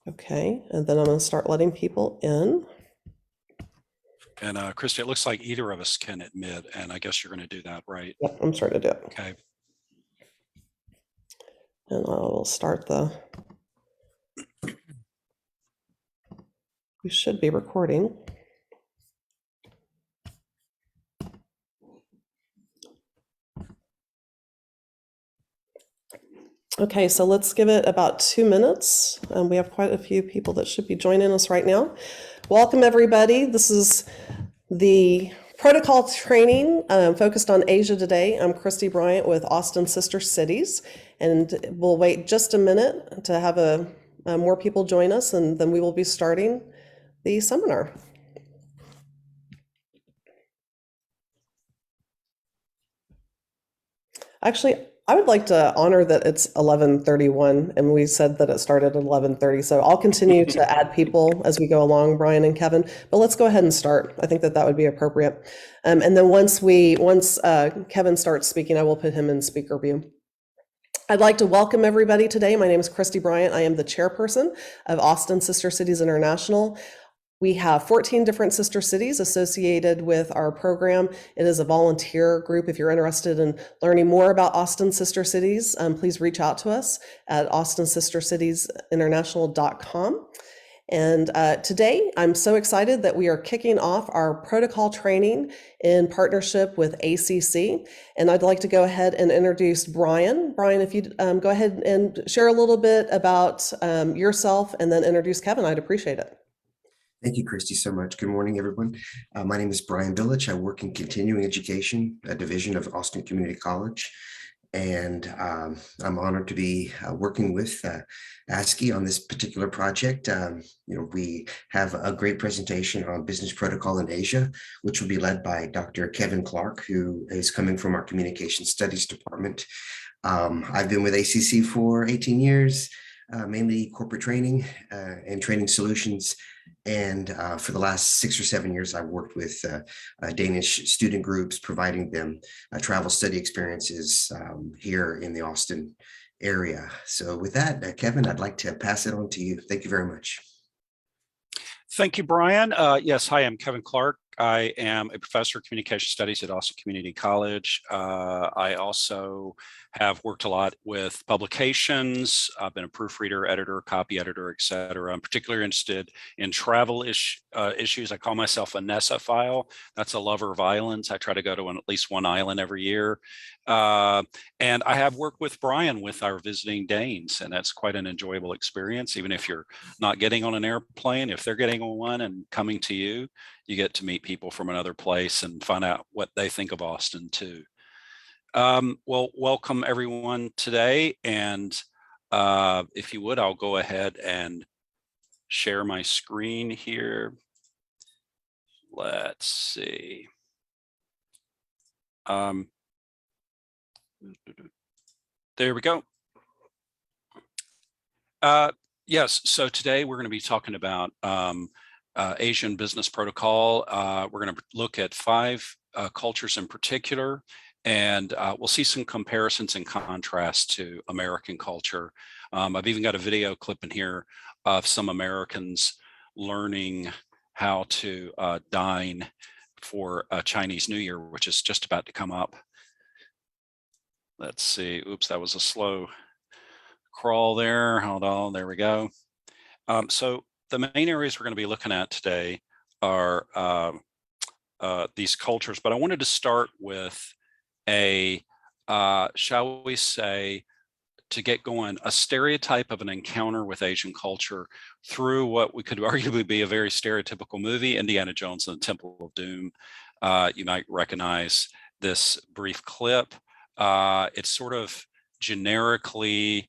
Okay, and then I'm going to start letting people in. And Christy, it looks like either of us can admit, and I guess you're going to do that, right? Yep, I'm starting to do it. Okay. And I will start we should be recording. Okay, so let's give it about 2 minutes. We have quite a few people that should be joining us right now. Welcome, everybody. This is the protocol training focused on Asia today. I'm Christy Bryant with Austin Sister Cities, and we'll wait just a minute to have more people join us, and then we will be starting the seminar. Actually, I would like to honor that it's 11:31 and we said that it started at 11:30. So I'll continue to add people as we go along, Brian and Kevin, but let's go ahead and start. I think that would be appropriate. And then once Kevin starts speaking, I will put him in speaker view. I'd like to welcome everybody today. My name is Christy Bryant. I am the chairperson of Austin Sister Cities International. We have 14 different sister cities associated with our program. It is a volunteer group. If you're interested in learning more about Austin Sister Cities, please reach out to us at austinsistercitiesinternational.com. And today, I'm so excited that we are kicking off our protocol training in partnership with ACC. And I'd like to go ahead and introduce Brian. Brian, if you'd go ahead and share a little bit about yourself and then introduce Kevin, I'd appreciate it. Thank you, Christy, so much. Good morning, everyone. My name is Brian Billich. I work in continuing education, a division of Austin Community College. And I'm honored to be working with ASCI on this particular project. We have a great presentation on business protocol in Asia, which will be led by Dr. Kevin Clark, who is coming from our communication studies department. I've been with ACC for 18 years, mainly corporate training and training solutions. And for the last 6 or 7 years, I worked with Danish student groups, providing them travel study experiences here in the Austin area. So with that, Kevin, I'd like to pass it on to you. Thank you very much. Thank you, Brian. Yes, hi, I'm Kevin Clark. I am a professor of communication studies at Austin Community College. I also have worked a lot with publications. I've been a proofreader, editor, copy editor, etc. I'm particularly interested in travel issues. I call myself a Nessophile. That's a lover of islands. I try to go to at least one island every year. And I have worked with Brian with our visiting Danes, and that's quite an enjoyable experience. Even if you're not getting on an airplane, if they're getting on one and coming to you, you get to meet people from another place and find out what they think of Austin too. Well, welcome everyone today. And if you would, I'll go ahead and share my screen here. Let's see. There we go. Yes, so today we're going to be talking about Asian business protocol. We're going to look at 5 cultures in particular, and we'll see some comparisons and contrasts to American culture. I've even got a video clip in here of some Americans learning how to dine for Chinese New Year, which is just about to come up. Let's see. Oops, that was a slow crawl there. Hold on. There we go. So the main areas we're going to be looking at today are these cultures, but I wanted to start with a, shall we say, to get going, a stereotype of an encounter with Asian culture through what we could arguably be a very stereotypical movie, Indiana Jones and the Temple of Doom. You might recognize this brief clip. It's sort of generically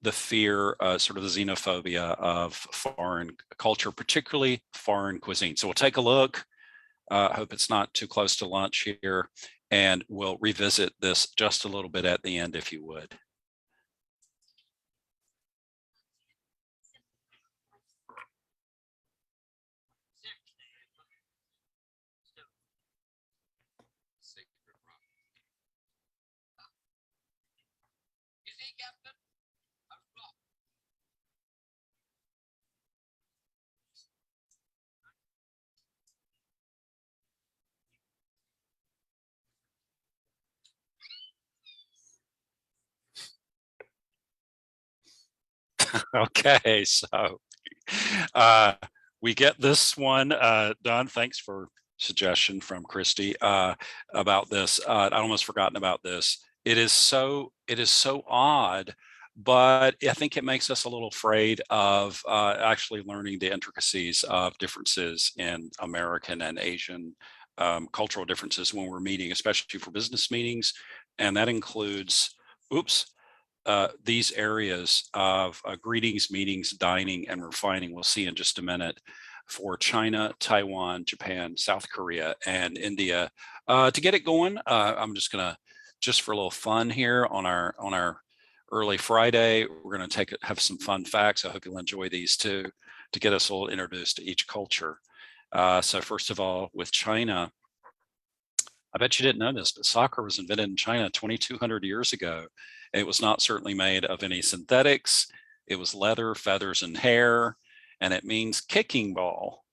the fear, sort of the xenophobia of foreign culture, particularly foreign cuisine. So we'll take a look. I hope it's not too close to lunch here, and we'll revisit this just a little bit at the end, if you would. Okay, so we get this one done. Thanks for suggestion from Christy about this. I'd almost forgotten about this. It is so odd, but I think it makes us a little afraid of actually learning the intricacies of differences in American and Asian cultural differences when we're meeting, especially for business meetings. And that includes, these areas of greetings, meetings, dining, and refining. We'll see in just a minute for China, Taiwan, Japan, South Korea, and India. To get it going, I'm just gonna, just for a little fun here on our early Friday, we're gonna have some fun facts. I hope you'll enjoy these too, to get us all introduced to each culture. So first of all, with China, I bet you didn't know this, but soccer was invented in China 2,200 years ago. It was not certainly made of any synthetics. It was leather, feathers, and hair, and it means kicking ball.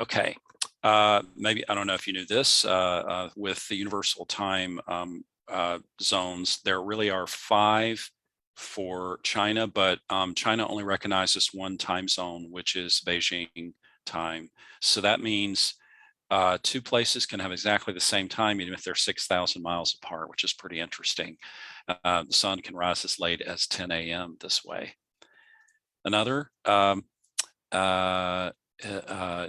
Okay, maybe, I don't know if you knew this, with the universal time zones, there really are 5 for China, but China only recognizes one time zone, which is Beijing time. So that means 2 places can have exactly the same time, even if they're 6,000 miles apart, which is pretty interesting. The sun can rise as late as 10 a.m. this way. Another,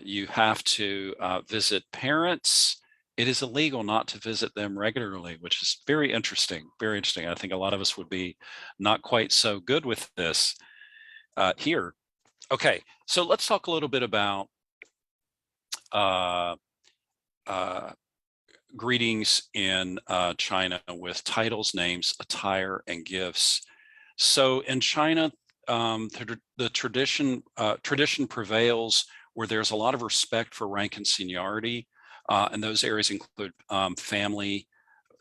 you have to visit parents. It is illegal not to visit them regularly, which is very interesting, very interesting. I think a lot of us would be not quite so good with this here. Okay, so let's talk a little bit about greetings in China with titles, names, attire, and gifts. So in China, the tradition prevails where there's a lot of respect for rank and seniority, and those areas include family,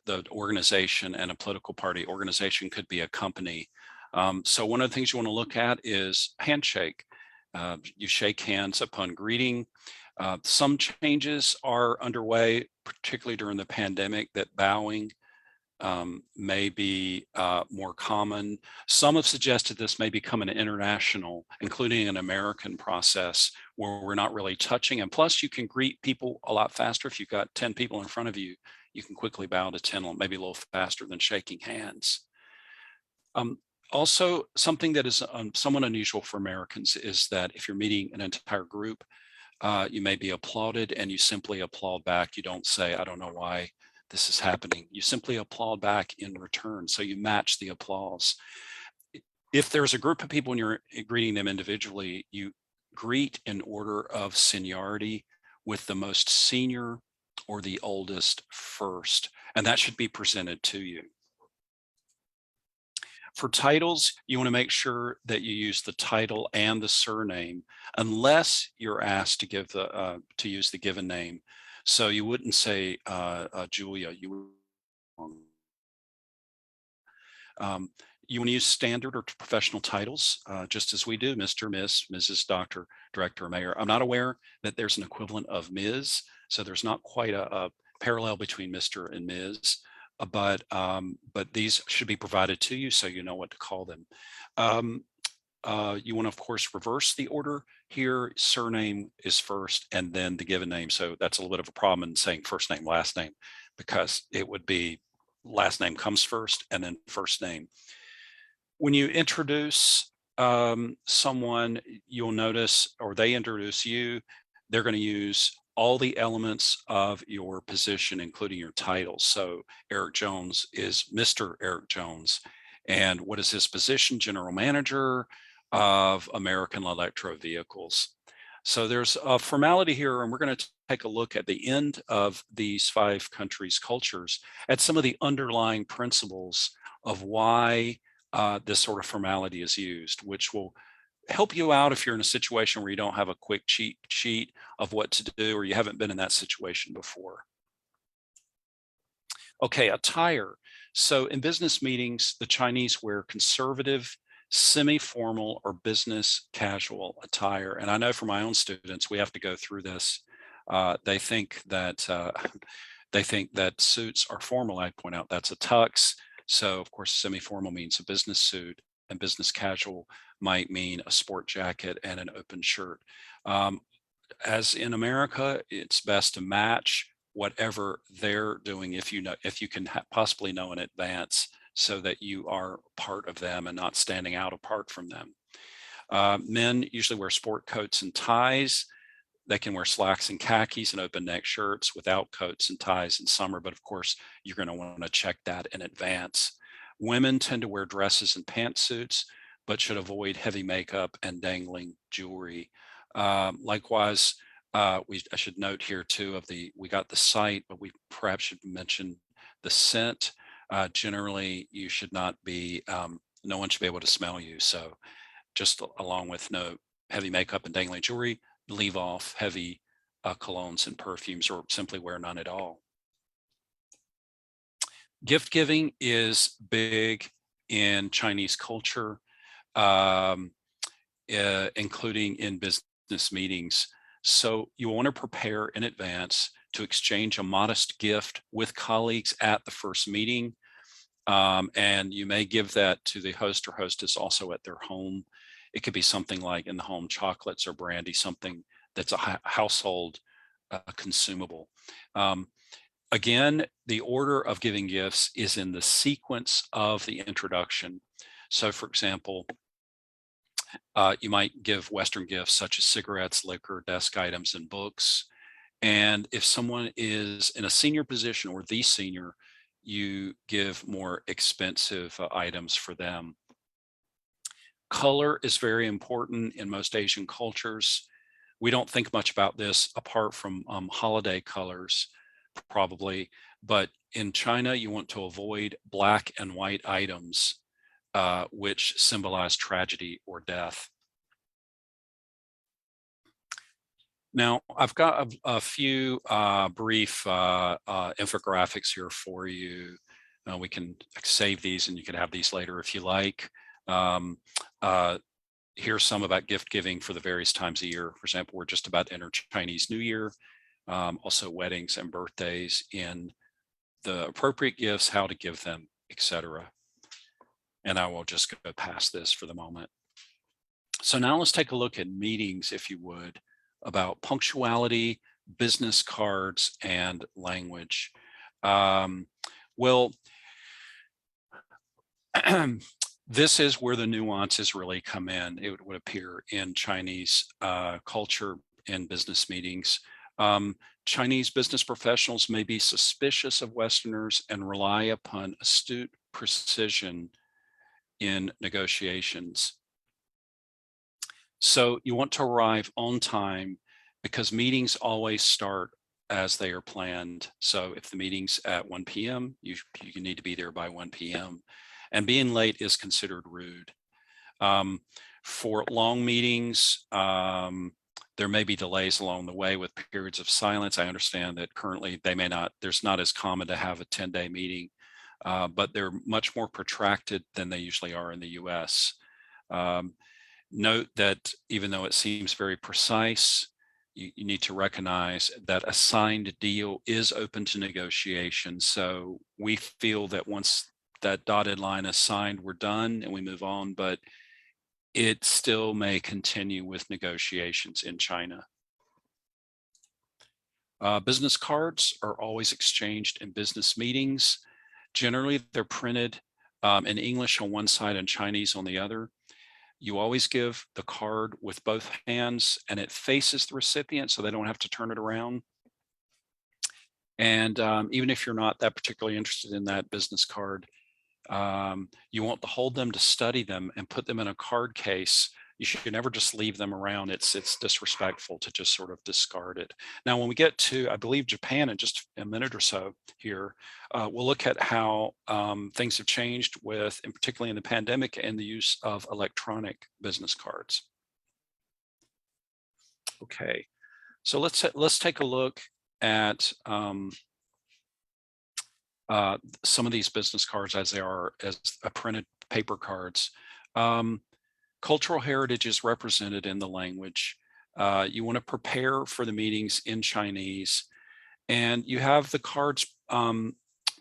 the organization, and a political party. Organization could be a company. So one of the things you want to look at is handshake. You shake hands upon greeting. Some changes are underway, particularly during the pandemic, that bowing may be more common. Some have suggested this may become an international, including an American process where we're not really touching. And plus, you can greet people a lot faster. If you've got 10 people in front of you, you can quickly bow to 10, maybe a little faster than shaking hands. Also, something that is somewhat unusual for Americans is that if you're meeting an entire group, you may be applauded and you simply applaud back. You don't say, I don't know why this is happening. You simply applaud back in return. So you match the applause. If there's a group of people and you're greeting them individually, you greet in order of seniority with the most senior or the oldest first, and that should be presented to you. For titles, you want to make sure that you use the title and the surname, unless you're asked to give the to use the given name. So you wouldn't say Julia. You want to use standard or professional titles, just as we do, Mr., Miss, Mrs., Doctor, Director, Mayor. I'm not aware that there's an equivalent of Ms., so there's not quite a parallel between Mr. and Ms. But these should be provided to you so you know what to call them. You want to, of course, reverse the order here. Surname is first and then the given name. So that's a little bit of a problem in saying first name, last name, because it would be last name comes first and then first name. When you introduce someone, you'll notice, or they introduce you, they're going to use all the elements of your position, including your title. So Eric Jones is Mr. Eric Jones. And what is his position? General Manager of American Electro Vehicles. So there's a formality here, and we're going to take a look at the end of these 5 countries' cultures at some of the underlying principles of why this sort of formality is used, which will help you out if you're in a situation where you don't have a quick cheat sheet of what to do, or you haven't been in that situation before. Okay, attire. So in business meetings, the Chinese wear conservative, semi-formal, or business casual attire. And I know for my own students, we have to go through this. They think that suits are formal. I point out that's a tux. So of course, semi-formal means a business suit. and business casual might mean a sport jacket and an open shirt. As in America, it's best to match whatever they're doing if you can possibly know in advance, so that you are part of them and not standing out apart from them. Men usually wear sport coats and ties. They can wear slacks and khakis and open neck shirts without coats and ties in summer, but of course you're going to want to check that in advance. Women tend to wear dresses and pantsuits, but should avoid heavy makeup and dangling jewelry. Likewise, I should note here too we got the site, but we perhaps should mention the scent. Generally, you should not be, no one should be able to smell you. So just along with no heavy makeup and dangling jewelry, leave off heavy colognes and perfumes, or simply wear none at all. Gift giving is big in Chinese culture, including in business meetings. So you want to prepare in advance to exchange a modest gift with colleagues at the first meeting. And you may give that to the host or hostess also at their home. It could be something like in the home chocolates or brandy, something that's a household consumable. Again, the order of giving gifts is in the sequence of the introduction. So for example, you might give Western gifts such as cigarettes, liquor, desk items, and books. And if someone is in a senior position or the senior, you give more expensive items for them. Color is very important in most Asian cultures. We don't think much about this apart from holiday colors, probably. But in China, you want to avoid black and white items, which symbolize tragedy or death. Now, I've got a few brief infographics here for you. We can save these and you can have these later if you like. Here's some about gift giving for the various times of year. For example, we're just about to enter Chinese New Year, also weddings and birthdays, in the appropriate gifts, how to give them, etc. And I will just go past this for the moment. So now let's take a look at meetings, if you would, about punctuality, business cards, and language. Well, this is where the nuances really come in. It would appear in Chinese culture in business meetings. Chinese business professionals may be suspicious of Westerners and rely upon astute precision in negotiations. So you want to arrive on time, because meetings always start as they are planned. So if the meeting's at 1 p.m., you need to be there by 1 p.m. And being late is considered rude. For long meetings, there may be delays along the way with periods of silence. I understand that currently there's not as common to have a 10-day meeting, but they're much more protracted than they usually are in the US. Note that even though it seems very precise, you need to recognize that a signed deal is open to negotiation. So we feel that once that dotted line is signed, we're done and we move on, but it still may continue with negotiations in China. Business cards are always exchanged in business meetings. Generally, they're printed in English on one side and Chinese on the other. You always give the card with both hands and it faces the recipient so they don't have to turn it around. And even if you're not that particularly interested in that business card, you want to hold them to study them and put them in a card case. You should never just leave them around. It's disrespectful to just sort of discard it. Now, when we get to, I believe, Japan in just a minute or so here, we'll look at how things have changed with, and particularly in the pandemic, and the use of electronic business cards. Okay, so let's take a look at some of these business cards as they are as printed paper cards. Cultural heritage is represented in the language. You want to prepare for the meetings in Chinese, and you have the cards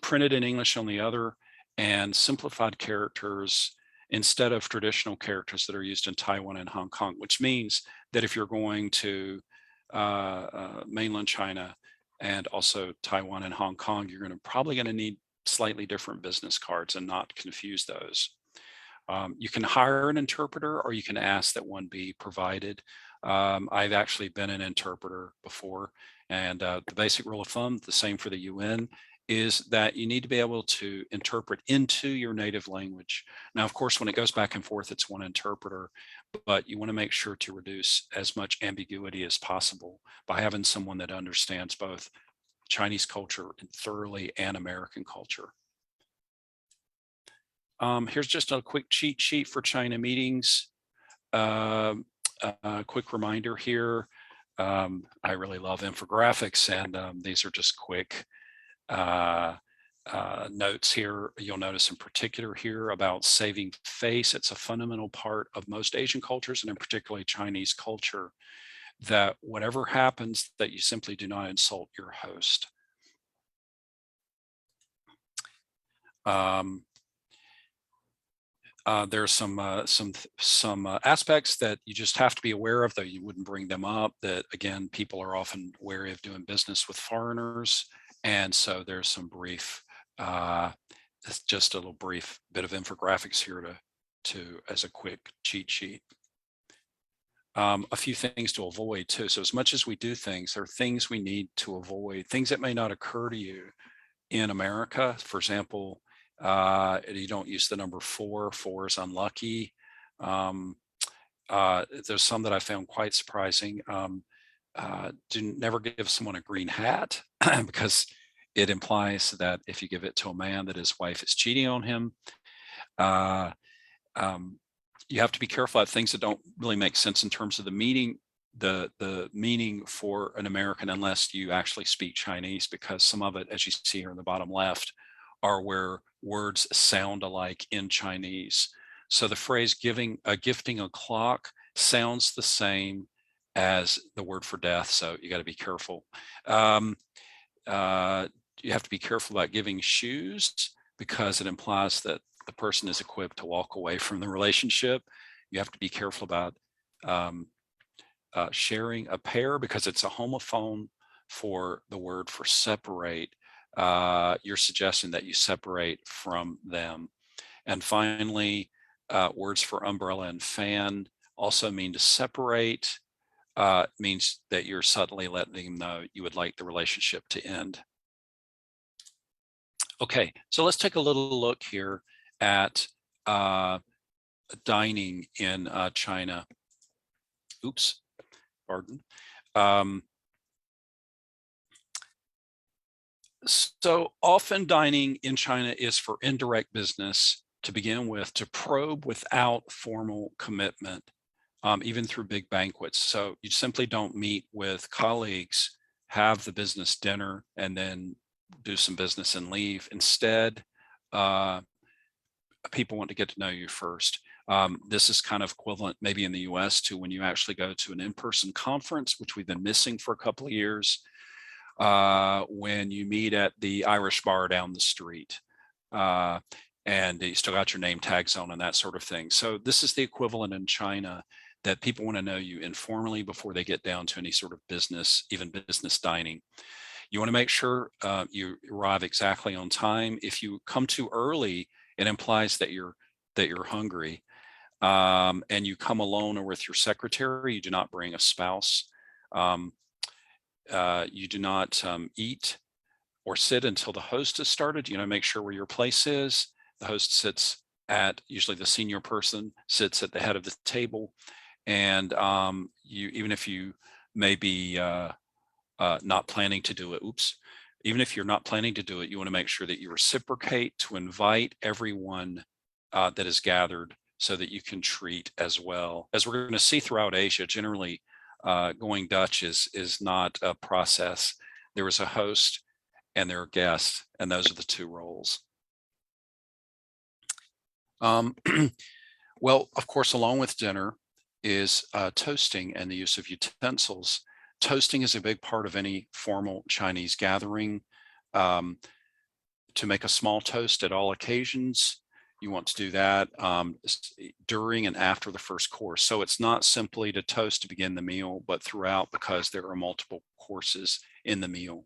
printed in English on the other and simplified characters instead of traditional characters that are used in Taiwan and Hong Kong, which means that if you're going to mainland China and also Taiwan and Hong Kong, you're probably going to need slightly different business cards and not confuse those. You can hire an interpreter, or you can ask that one be provided. I've actually been an interpreter before, and the basic rule of thumb, the same for the UN, is that you need to be able to interpret into your native language. Now, of course, when it goes back and forth, it's one interpreter, but you want to make sure to reduce as much ambiguity as possible by having someone that understands both Chinese culture thoroughly and American culture. Here's just a quick cheat sheet for China meetings. A quick reminder here. I really love infographics, and these are just quick notes here. You'll notice in particular here about saving face. It's a fundamental part of most Asian cultures, and in particularly Chinese culture, that whatever happens, that you simply do not insult your host. There's some aspects that you just have to be aware of, though you wouldn't bring them up, that again, people are often wary of doing business with foreigners. And so there's some brief, just a little brief bit of infographics here to as a quick cheat sheet. A few things to avoid too. So as much as we do things, there are things we need to avoid, things that may not occur to you in America. For example, you don't use the number 4. 4 is unlucky. There's some that I found quite surprising. Never give someone a green hat because it implies that if you give it to a man, that his wife is cheating on him. You have to be careful of things that don't really make sense in terms of the meaning, the meaning for an American, unless you actually speak Chinese, because some of it, as you see here in the bottom left, are where words sound alike in Chinese. So the phrase gifting a clock sounds the same as the word for death. So you got to be careful. You have to be careful about giving shoes, because it implies that the person is equipped to walk away from the relationship. You have to be careful about sharing a pair, because it's a homophone for the word for separate. You're suggesting that you separate from them. And finally, words for umbrella and fan also mean to separate. Means that you're subtly letting them know you would like the relationship to end. Okay, so let's take a little look here at dining in China. Oops, pardon. So often dining in China is for indirect business to begin with, to probe without formal commitment, even through big banquets. So you simply don't meet with colleagues, have the business dinner, and then do some business and leave. Instead, people want to get to know you first. This is kind of equivalent maybe in the US to when you actually go to an in-person conference, which we've been missing for a couple of years, when you meet at the Irish bar down the street, and you still got your name tags on and that sort of thing. So this is the equivalent in China, that people want to know you informally before they get down to any sort of business, even business dining. You want to make sure you arrive exactly on time. If you come too early, it implies that you're hungry, and you come alone or with your secretary. You do not bring a spouse. You do not eat or sit until the host has started. You know, make sure where your place is. The host sits at, usually the senior person sits at the head of the table, and you, even if you may be not planning to do it, even if you're not planning to do it, you want to make sure that you reciprocate to invite everyone that is gathered, so that you can treat as well. As we're going to see throughout Asia, generally going Dutch is not a process. There is a host and there are guests, and those are the two roles. Well, of course, along with dinner is toasting and the use of utensils. Toasting is a big part of any formal Chinese gathering. To make a small toast at all occasions, you want to do that during and after the first course. So it's not simply to toast to begin the meal, but throughout, because there are multiple courses in the meal.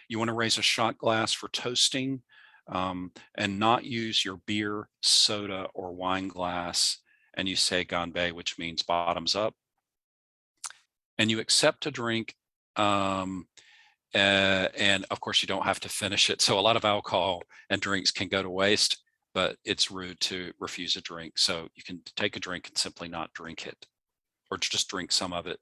You want to raise a shot glass for toasting, and not use your beer, soda, or wine glass. And you say ganbei, which means bottoms up. And you accept a drink, and of course you don't have to finish it. So a lot of alcohol and drinks can go to waste, but it's rude to refuse a drink. So you can take a drink and simply not drink it, or just drink some of it.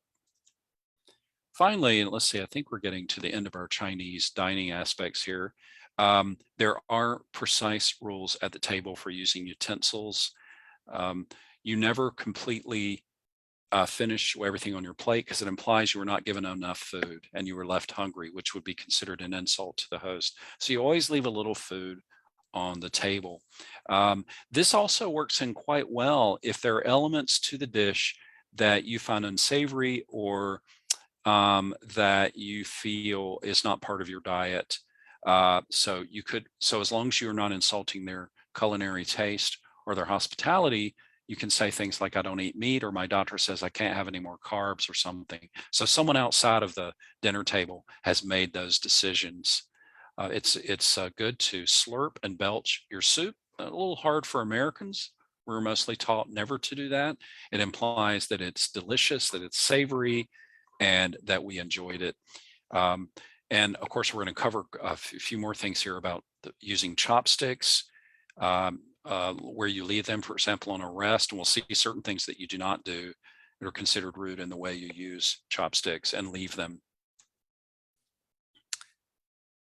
Finally, and let's see, I think we're getting to the end of our Chinese dining aspects here. There are precise rules at the table for using utensils. You never completely finish everything on your plate, because it implies you were not given enough food and you were left hungry, which would be considered an insult to the host. So you always leave a little food on the table. This also works in quite well if there are elements to the dish that you find unsavory, or that you feel is not part of your diet. So as long as you're not insulting their culinary taste or their hospitality, you can say things like, I don't eat meat, or my doctor says I can't have any more carbs, or something. So someone outside of the dinner table has made those decisions. It's good to slurp and belch your soup. A little hard for Americans. We're mostly taught never to do that. It implies that it's delicious, that it's savory, and that we enjoyed it. And of course, we're going to cover a few more things here about using chopsticks, where you leave them, for example, on a rest, and we'll see certain things that you do not do that are considered rude in the way you use chopsticks and leave them.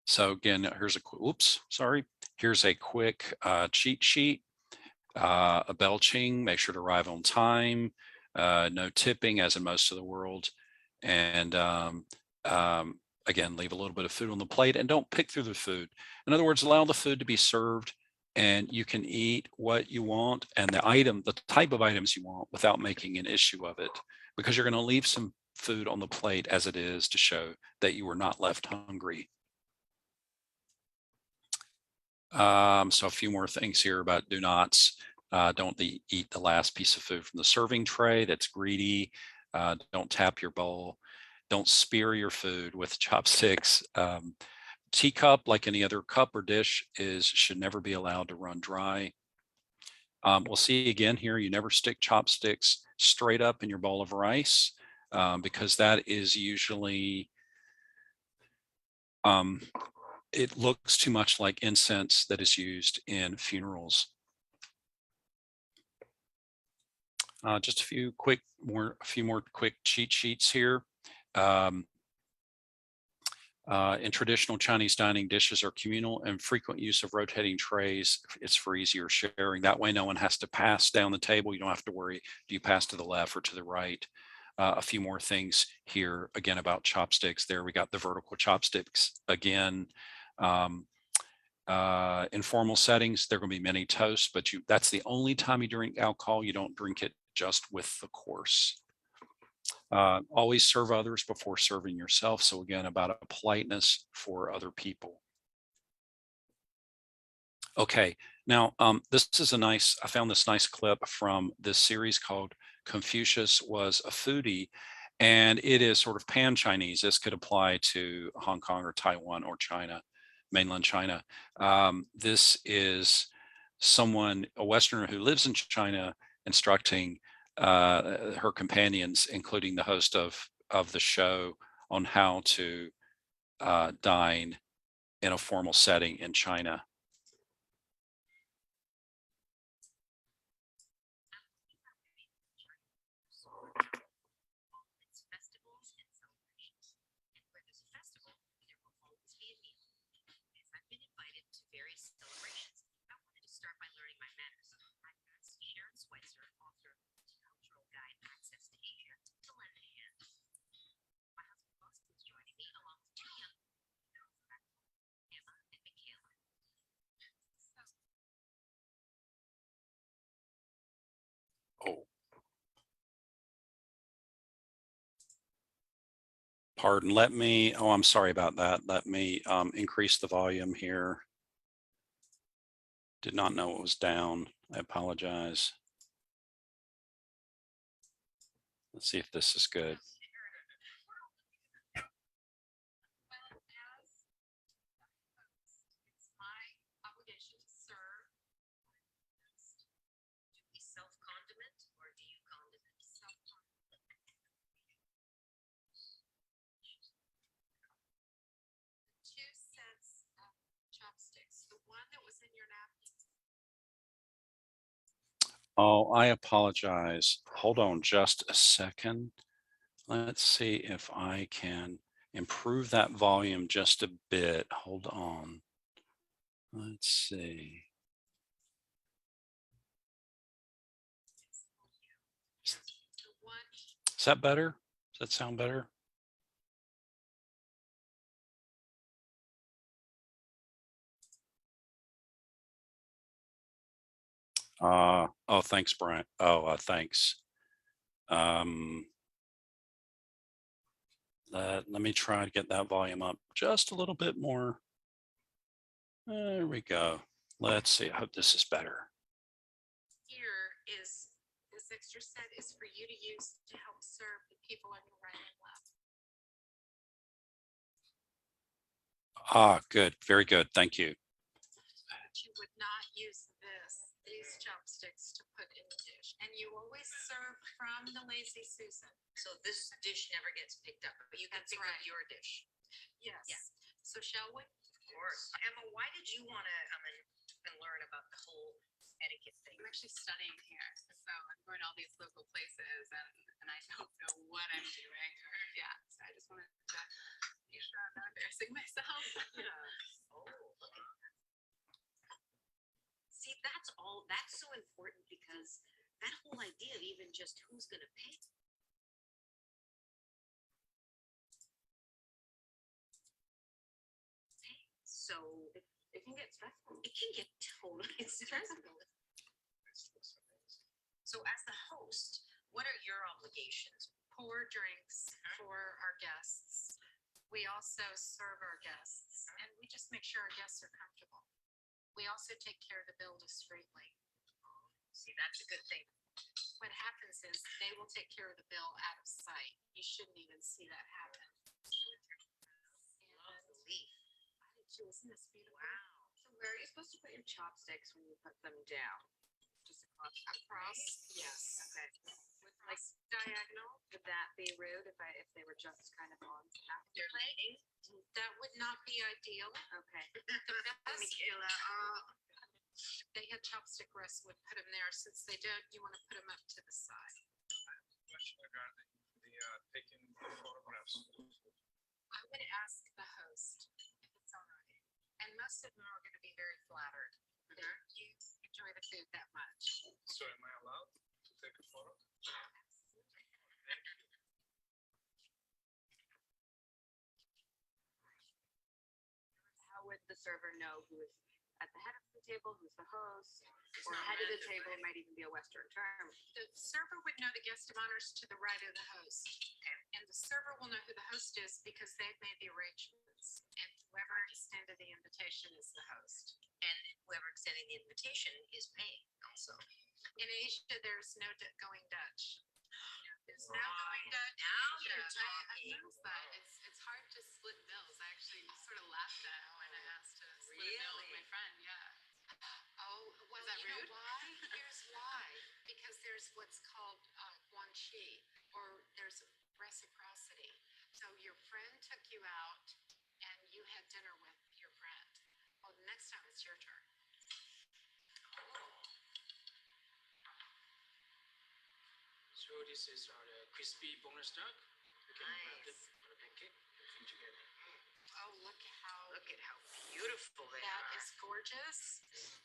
So again, here's a quick cheat sheet. A belching, make sure to arrive on time. No tipping, as in most of the world. And again, leave a little bit of food on the plate, and don't pick through the food. In other words, allow the food to be served, and you can eat what you want and the type of items you want without making an issue of it, because you're going to leave some food on the plate as it is to show that you were not left hungry. So a few more things here about do nots. Don't eat the last piece of food from the serving tray. That's greedy. Don't tap your bowl. Don't spear your food with chopsticks. Teacup, like any other cup or dish, should never be allowed to run dry. We'll see again here, you never stick chopsticks straight up in your bowl of rice, because that is usually, it looks too much like incense that is used in funerals. Just a few more quick cheat sheets here. In traditional Chinese dining, dishes are communal, and frequent use of rotating trays. It's for easier sharing. That way, no one has to pass down the table. You don't have to worry, do you pass to the left or to the right? A few more things here, again, about chopsticks. There we got the vertical chopsticks again. In formal settings, there are going to be many toasts, but that's the only time you drink alcohol. You don't drink it just with the course. Always serve others before serving yourself. So again, about a politeness for other people. Okay, now this is I found this nice clip from this series called Confucius Was a Foodie, and it is sort of pan-Chinese. This could apply to Hong Kong or Taiwan or China, mainland China. This is a Westerner who lives in China, instructing her companions, including the host of the show, on how to dine in a formal setting in China. Oh, pardon, I'm sorry about that. Let me increase the volume here. Did not know it was down. I apologize. Let's see if this is good. Oh, I apologize. Hold on just a second. Let's see if I can improve that volume just a bit. Hold on. Let's see. Is that better? Does that sound better? Oh, thanks, Brian. Oh, thanks. Let me try to get that volume up just a little bit more. There we go. Let's see. I hope this is better. Here is this extra set is for you to use to help serve the people on your right and left. Ah, good. Very good. Thank you. You would not use these chopsticks to put in the dish. And you always serve from the Lazy Susan. So this dish never gets picked up, but you can That's pick right. up your dish. Yes. Yeah. So shall we? Of course. Emma, why did you want to come and learn about the whole etiquette thing? I'm actually studying here. So I'm going to all these local places and I don't know what I'm doing. So I just wanted to make sure I'm not embarrassing myself. Oh, look at that. See, that's so important because that whole idea of even just who's going to pay. So It can get stressful. it can get totally stressful. So as the host, what are your obligations? Pour drinks for our guests. We also serve our guests and we just make sure our guests are comfortable. We also take care of the bill discreetly. See, that's a good thing. What happens is they will take care of the bill out of sight. You shouldn't even see that happen. Lovely. Isn't this beautiful? Wow. So where are you supposed to put your chopsticks when you put them down? Just across? Yes. Okay. With like diagonal? Would that be rude if they were just kind of on half They're their leg? leaning. That would not be ideal. Okay. The best, Michaela, they had chopstick rests, would put them there. Since they don't, you want to put them up to the side. Question regarding the taking photographs. I would ask the host if it's all right. And most of them are going to be very flattered that you enjoy the food that much. So am I allowed to take a photo? How would the server know who is at the head of the table, who's the host, or head of the table might even be a Western term? The server would know the guest of honors to the right of the host. And the server will know who the host is because they've made the arrangements. And whoever extended the invitation is the host. and whoever extending the invitation is paying also. In Asia, there's no going Dutch. There's no going Dutch. Now in you're Asia. I've talking. noticed that. It's hard to split bills. I actually sort of laughed at it when I asked to split a bill with my Really? friend. Yeah. Oh, well, that you know rude? why? Here's why. Because there's what's called guanxi, or there's reciprocity. So your friend took you out and you had dinner with your friend. Well, the next time it's your turn. So this is the crispy boneless duck. You can wrap it Nice. on a pancake and put together. Oh, look Look at how beautiful they that are. is gorgeous.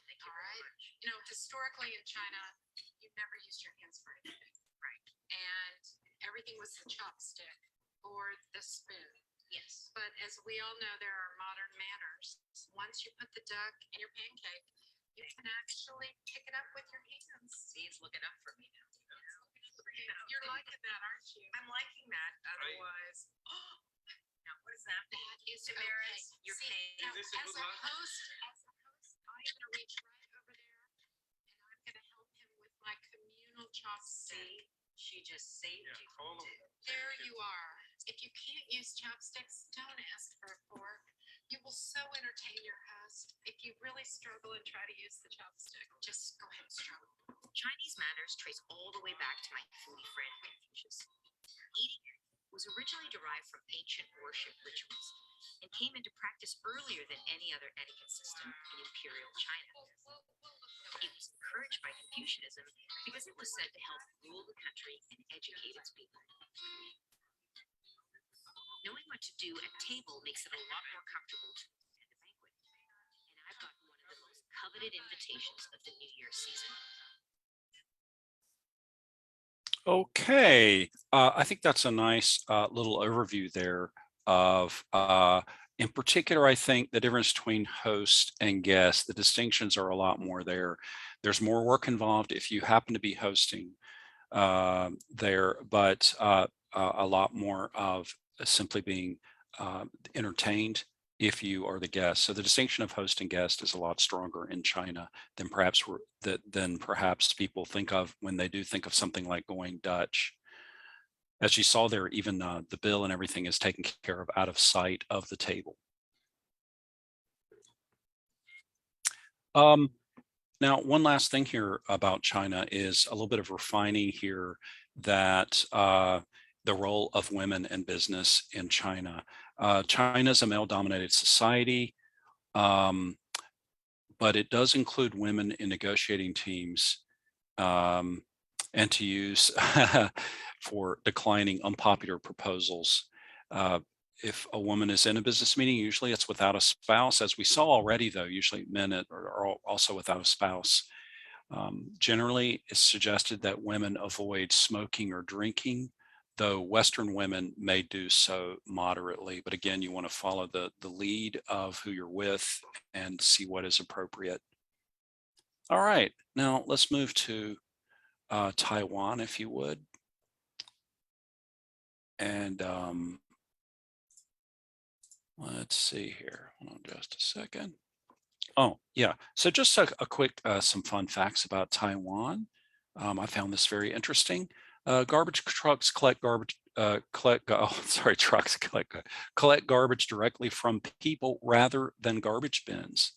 Thank you All very right. much. You know, historically in China, you never used your hands for anything. Right. And everything was the chopstick or the spoon. Yes. But as we all know, there are modern manners. Once you put the duck in your pancake, you can actually pick it up with your hands. See, it's looking up for me now. You're liking that, aren't you? I'm liking that. Otherwise, now what is that? That is Demerits okay. your See, pain. now, Is this a as good a luck? host, I'm going to reach right over chopstick. She just saved Yeah, you. all of them. There you are. If you can't use chopsticks, don't ask for a fork. You will so entertain your host. If you really struggle and try to use the chopstick, just go ahead and struggle. Chinese manners trace all the way back to my foodie friend Confucius. Eating was originally derived from ancient worship rituals and came into practice earlier than any other etiquette system in imperial China. It was encouraged by Confucianism because it was said to help rule the country and educate its people. Knowing what to do at table makes it a lot more comfortable to attend a banquet. And I've got one of the most coveted invitations of the New Year's season. Okay, I think that's a nice little overview there of, in particular, I think the difference between host and guest, the distinctions are a lot more there. There's more work involved if you happen to be hosting there, but a lot more of simply being entertained if you are the guest. So the distinction of host and guest is a lot stronger in China than perhaps people think of when they do think of something like going Dutch. As you saw there, even the bill and everything is taken care of out of sight of the table. Now, one last thing here about China is a little bit of refining here that the role of women in business in China. China is a male-dominated society, but it does include women in negotiating teams and to use for declining unpopular proposals. If a woman is in a business meeting, usually it's without a spouse. As we saw already, though, usually men are also without a spouse. Generally, it's suggested that women avoid smoking or drinking, though Western women may do so moderately. But again, you want to follow the lead of who you're with and see what is appropriate. All right, now let's move to Taiwan, if you would. And let's see here. Hold on just a second. Oh, yeah. So just a quick, some fun facts about Taiwan. I found this very interesting. Garbage trucks collect garbage, trucks collect garbage directly from people rather than garbage bins.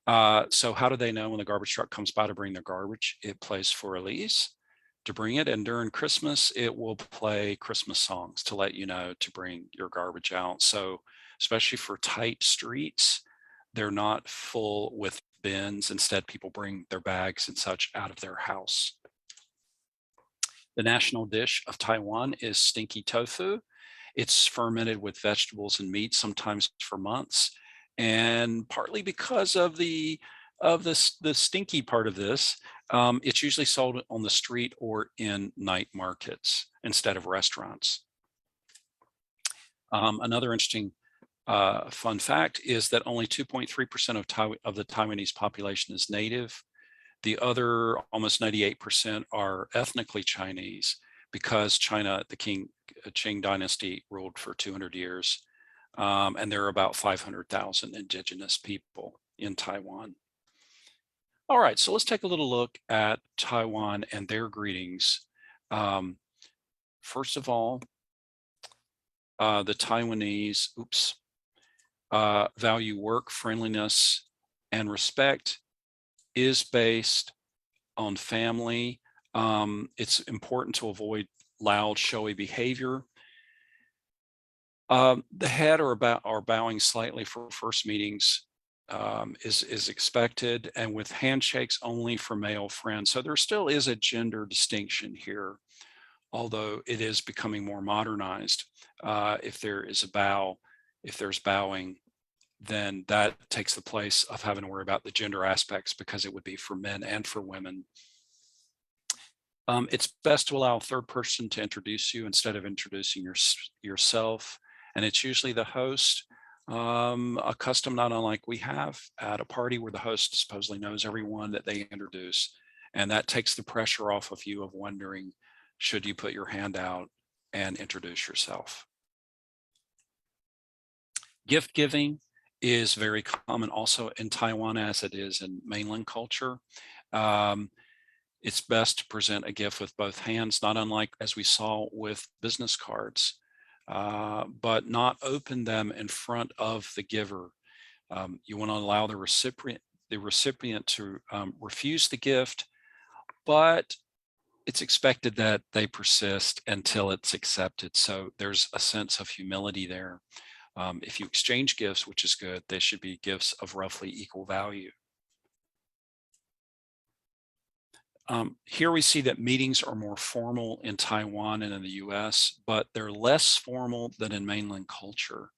So how do they know when the garbage truck comes by to bring their garbage? It plays for Elise to bring it, and during Christmas, it will play Christmas songs to let you know to bring your garbage out. So especially for tight streets, they're not full with bins. Instead, people bring their bags and such out of their house. The national dish of Taiwan is Stinky Tofu. It's fermented with vegetables and meat, sometimes for months. And partly because of the stinky part of this, it's usually sold on the street or in night markets instead of restaurants. Another interesting fun fact is that only 2.3% of the Taiwanese population is native. The other almost 98% are ethnically Chinese because China, the Qing dynasty ruled for 200 years. And there are about 500,000 indigenous people in Taiwan. All right, so let's take a little look at Taiwan and their greetings. First of all, the Taiwanese, value work, friendliness, and respect is based on family. It's important to avoid loud, showy behavior. The head or bowing slightly for first meetings is expected, and with handshakes only for male friends. So there still is a gender distinction here, although it is becoming more modernized. If there is a bow, if there's bowing, then that takes the place of having to worry about the gender aspects because it would be for men and for women. It's best to allow a third person to introduce you instead of introducing yourself. And it's usually the host, a custom not unlike we have at a party where the host supposedly knows everyone that they introduce. And that takes the pressure off of you of wondering, should you put your hand out and introduce yourself? Gift giving is very common also in Taiwan as it is in mainland culture. It's best to present a gift with both hands, not unlike as we saw with business cards, but not open them in front of the giver. You want to allow the recipient to refuse the gift, but it's expected that they persist until it's accepted. So there's a sense of humility there. If you exchange gifts, which is good, they should be gifts of roughly equal value. Here we see that meetings are more formal in Taiwan and in the US, but they're less formal than in mainland culture.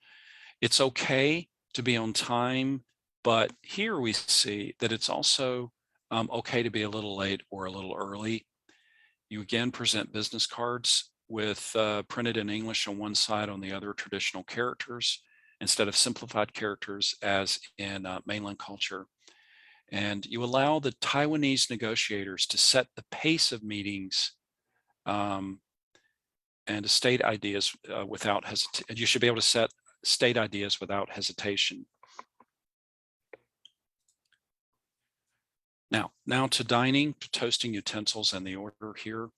It's okay to be on time, but here we see that it's also okay to be a little late or a little early. You again present business cards with printed in English on one side, on the other traditional characters, instead of simplified characters as in mainland culture. And you allow the Taiwanese negotiators to set the pace of meetings and to state ideas without hesitation. You should be able to state ideas without hesitation. Now to dining, to toasting utensils and the order here.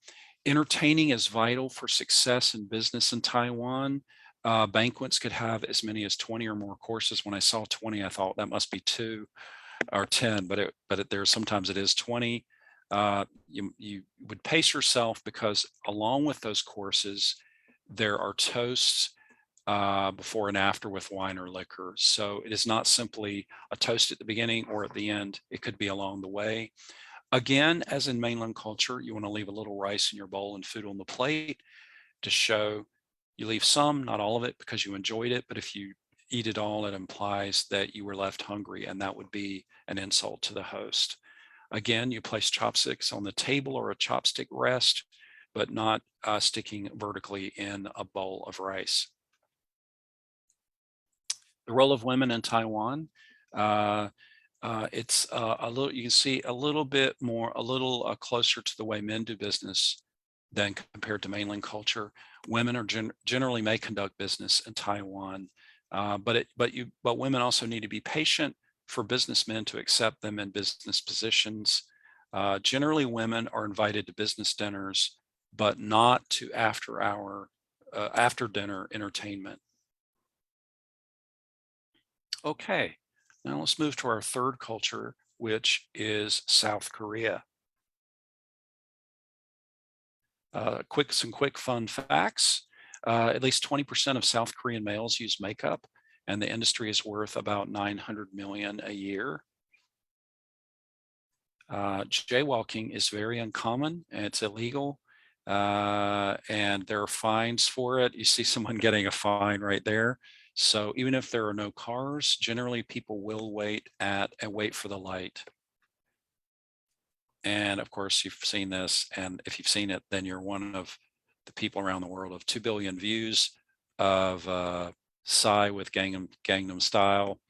Entertaining is vital for success in business in Taiwan. Banquets could have as many as 20 or more courses. When I saw 20, I thought that must be 2 or 10, but sometimes it is 20. You would pace yourself because along with those courses, there are toasts before and after with wine or liquor. So it is not simply a toast at the beginning or at the end. It could be along the way. Again, as in mainland culture, you want to leave a little rice in your bowl and food on the plate to show you leave some, not all of it, because you enjoyed it. But if you eat it all, it implies that you were left hungry, and that would be an insult to the host. Again, you place chopsticks on the table or a chopstick rest, but not sticking vertically in a bowl of rice. The role of women in Taiwan, it's a little, you can see a little bit more, a little closer to the way men do business than compared to mainland culture. Women are generally may conduct business in Taiwan, but women also need to be patient for businessmen to accept them in business positions. Generally, women are invited to business dinners, but not to after dinner entertainment. Okay, now let's move to our third culture, which is South Korea. Some quick fun facts. At least 20% of South Korean males use makeup, and the industry is worth about 900 million a year. Jaywalking is very uncommon and it's illegal, and there are fines for it. You see someone getting a fine right there. So even if there are no cars, generally people will wait for the light. And of course, you've seen this, and if you've seen it, then you're one of the people around the world of 2 billion views of Psy with Gangnam Style.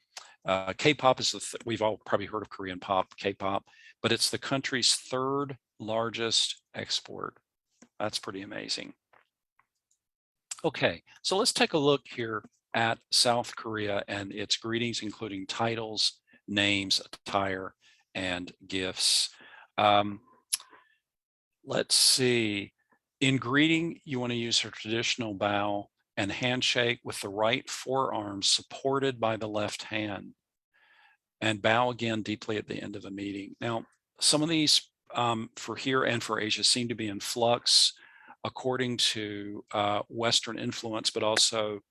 K-pop is we've all probably heard of Korean pop, K-pop, but it's the country's third largest export. That's pretty amazing. Okay, so let's take a look here at South Korea and its greetings, including titles, names, attire, and gifts. Let's see. In greeting, you want to use a traditional bow and handshake with the right forearm supported by the left hand, and bow again deeply at the end of a meeting. Now, some of these for here and for Asia seem to be in flux according to Western influence, but also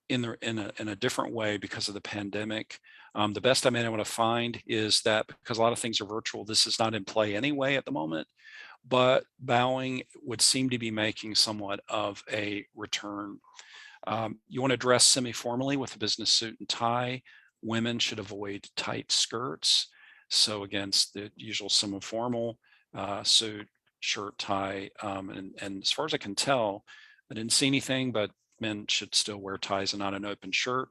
in a different way because of the pandemic. The best I've been able to find is that because a lot of things are virtual, this is not in play anyway at the moment, but bowing would seem to be making somewhat of a return. You want to dress semi-formally with a business suit and tie. Women should avoid tight skirts. So against the usual semi-formal suit, shirt, tie, and as far as I can tell, I didn't see anything, but men should still wear ties and not an open shirt.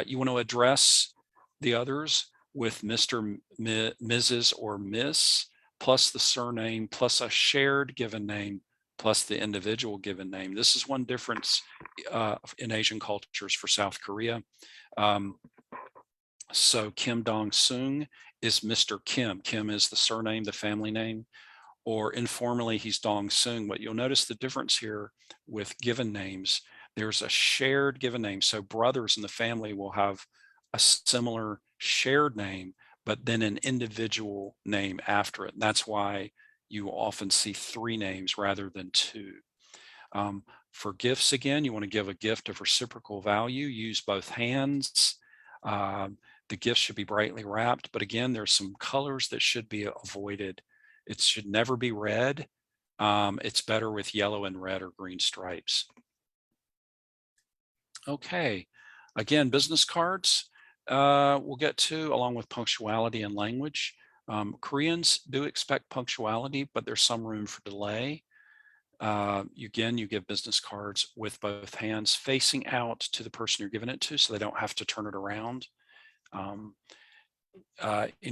You want to address the others with Mr., Mrs., or Miss, plus the surname, plus a shared given name, plus the individual given name. This is one difference in Asian cultures for South Korea. So Kim Dong-sung is Mr. Kim. Kim is the surname, the family name. or informally he's Dong Sung. But you'll notice the difference here with given names. There's a shared given name. So brothers in the family will have a similar shared name, but then an individual name after it. And that's why you will often see 3 names rather than 2. For gifts, again, you want to give a gift of reciprocal value. Use both hands. The gift should be brightly wrapped, but again, there's some colors that should be avoided. It should never be red. It's better with yellow and red or green stripes. Okay, again, business cards we'll get to, along with punctuality and language. Koreans do expect punctuality, but there's some room for delay. Again, you give business cards with both hands facing out to the person you're giving it to, so they don't have to turn it around. In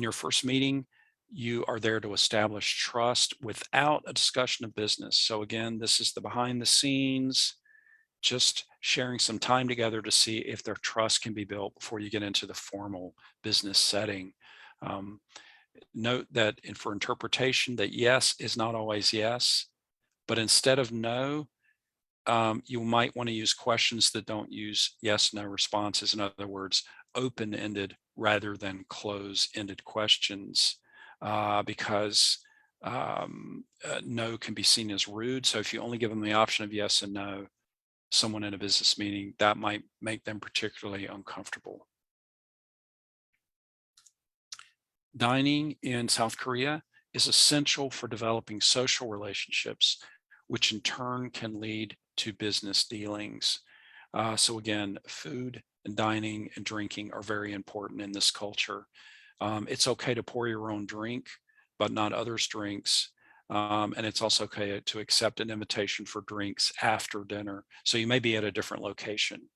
your first meeting, you are there to establish trust without a discussion of business. So again, this is the behind the scenes, just sharing some time together to see if their trust can be built before you get into the formal business setting. Note that for interpretation, that yes is not always yes, but instead of no, you might want to use questions that don't use yes, no responses. In other words, open-ended rather than close-ended questions, because no can be seen as rude. So if you only give them the option of yes and no, someone in a business meeting, that might make them particularly uncomfortable. Dining in South Korea is essential for developing social relationships, which in turn can lead to business dealings. So again, food and dining and drinking are very important in this culture. It's okay to pour your own drink, but not others' drinks. And it's also okay to accept an invitation for drinks after dinner. So you may be at a different location.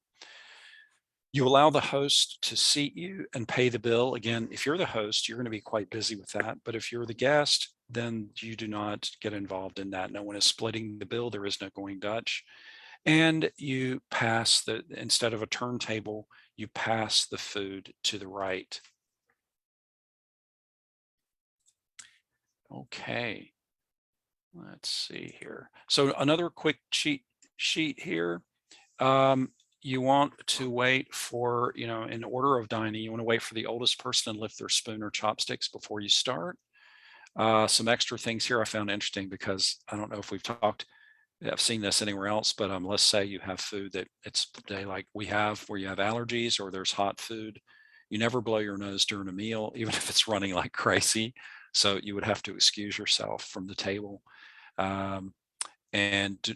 You allow the host to seat you and pay the bill. Again, if you're the host, you're going to be quite busy with that. But if you're the guest, then you do not get involved in that. No one is splitting the bill. There is no going Dutch. And you pass instead of a turntable, you pass the food to the right. Okay. Let's see here. So another quick cheat sheet here. You want to wait for, in order of dining, you want to wait for the oldest person to lift their spoon or chopsticks before you start. Some extra things here I found interesting because I don't know if I've seen this anywhere else, but let's say you have food that it's day like we have where you have allergies or there's hot food. You never blow your nose during a meal, even if it's running like crazy. So you would have to excuse yourself from the table. And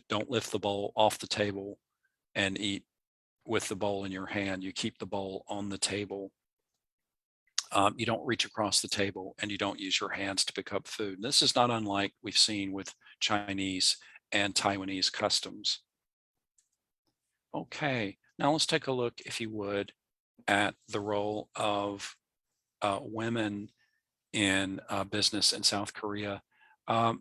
don't lift the bowl off the table and eat with the bowl in your hand. You keep the bowl on the table. You don't reach across the table and you don't use your hands to pick up food. This is not unlike we've seen with Chinese and Taiwanese customs. Okay, now let's take a look, if you would, at the role of women in business in South Korea.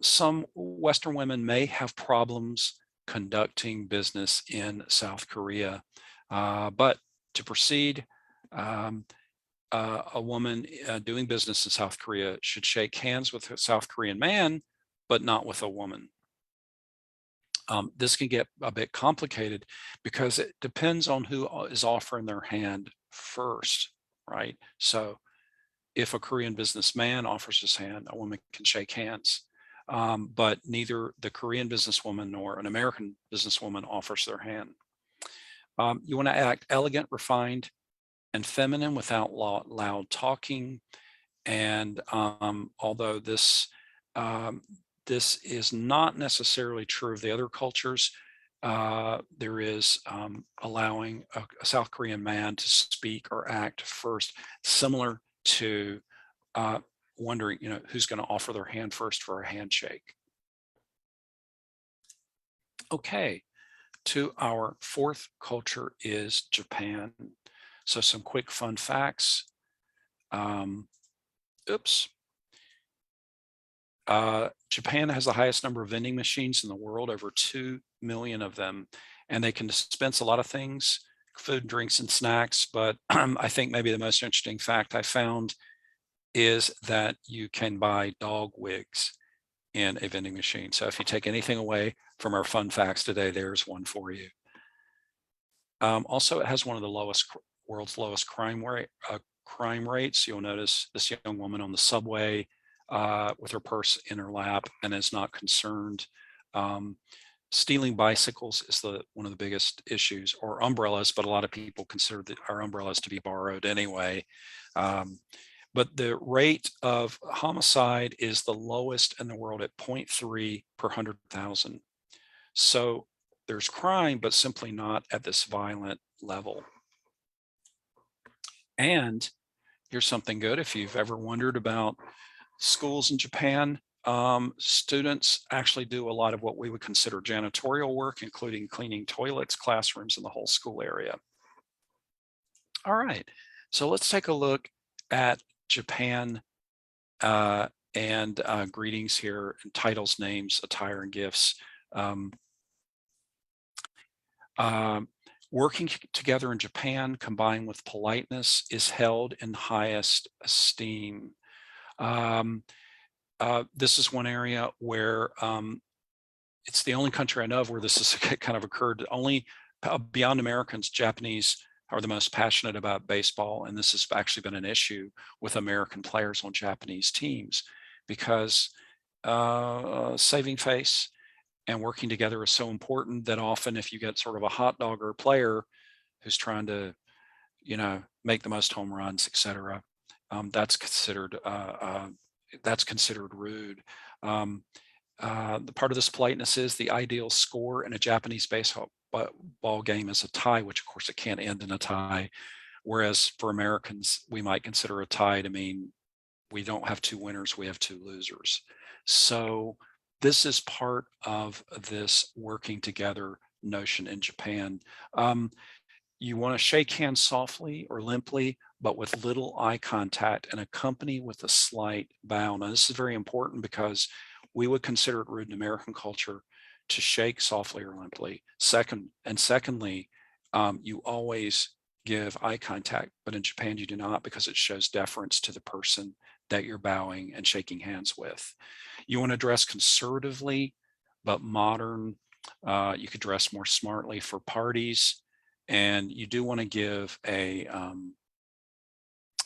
Some Western women may have problems conducting business in South Korea, but to proceed, a woman doing business in South Korea should shake hands with a South Korean man, but not with a woman. This can get a bit complicated because it depends on who is offering their hand first, right? So if a Korean businessman offers his hand, a woman can shake hands, but neither the Korean businesswoman nor an American businesswoman offers their hand. You want to act elegant, refined, and feminine without loud talking. And although this is not necessarily true of the other cultures, there is allowing a South Korean man to speak or act first, similar to wondering, who's going to offer their hand first for a handshake. Okay, to our fourth culture is Japan. So some quick fun facts. Japan has the highest number of vending machines in the world, over 2 million of them, and they can dispense a lot of things, food, drinks, and snacks. But I think maybe the most interesting fact I found is that you can buy dog wigs in a vending machine. So if you take anything away from our fun facts today, there's one for you. Also, it has one of the world's lowest crime rates. You'll notice this young woman on the subway with her purse in her lap and is not concerned. Stealing bicycles is one of the biggest issues, or umbrellas, but a lot of people consider our umbrellas to be borrowed anyway. But the rate of homicide is the lowest in the world at 0.3 per 100,000. So there's crime, but simply not at this violent level. And here's something good. If you've ever wondered about schools in Japan, students actually do a lot of what we would consider janitorial work, including cleaning toilets, classrooms, and the whole school area. All right, so let's take a look at Japan and greetings here, and titles, names, attire, and gifts. Working together in Japan, combined with politeness, is held in highest esteem. This is one area where it's the only country I know of where this has kind of occurred. Only beyond Americans, Japanese are the most passionate about baseball, and this has actually been an issue with American players on Japanese teams because saving face and working together is so important that often if you get sort of a hot dogger player who's trying to, make the most home runs, etc., that's considered rude. The part of this politeness is the ideal score in a Japanese baseball game is a tie, which of course it can't end in a tie. Whereas for Americans, we might consider a tie to mean we don't have two winners, we have two losers. So this is part of this working together notion in Japan. You want to shake hands softly or limply, but with little eye contact and accompany with a slight bow. Now, this is very important because we would consider it rude in American culture to shake softly or limply. Secondly, you always give eye contact, but in Japan you do not, because it shows deference to the person that you're bowing and shaking hands with. You want to dress conservatively, but modern. You could dress more smartly for parties, and you do want to give a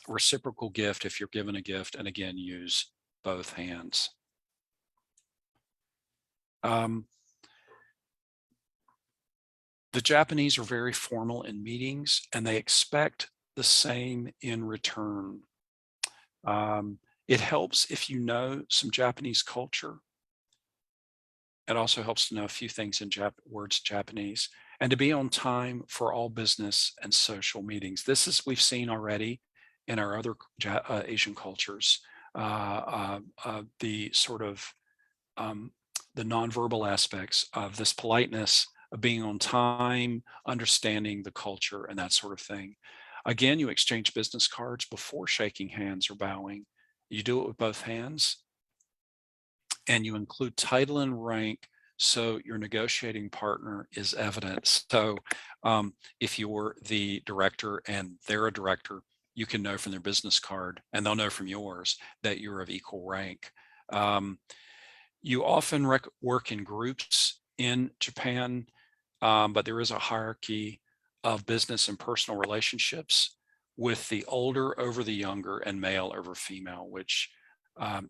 reciprocal gift if you're given a gift, and again, use both hands. The Japanese are very formal in meetings, and they expect the same in return. It helps if you know some Japanese culture. It also helps to know a few things in words Japanese, and to be on time for all business and social meetings. This is we've seen already in our other Asian cultures, the sort of the nonverbal aspects of this politeness, of being on time, understanding the culture, and that sort of thing. Again, you exchange business cards before shaking hands or bowing. You do it with both hands, and you include title and rank so your negotiating partner is evident. So if you're the director and they're a director, you can know from their business card, and they'll know from yours, that you're of equal rank. You often work in groups in Japan, but there is a hierarchy of business and personal relationships, with the older over the younger and male over female, which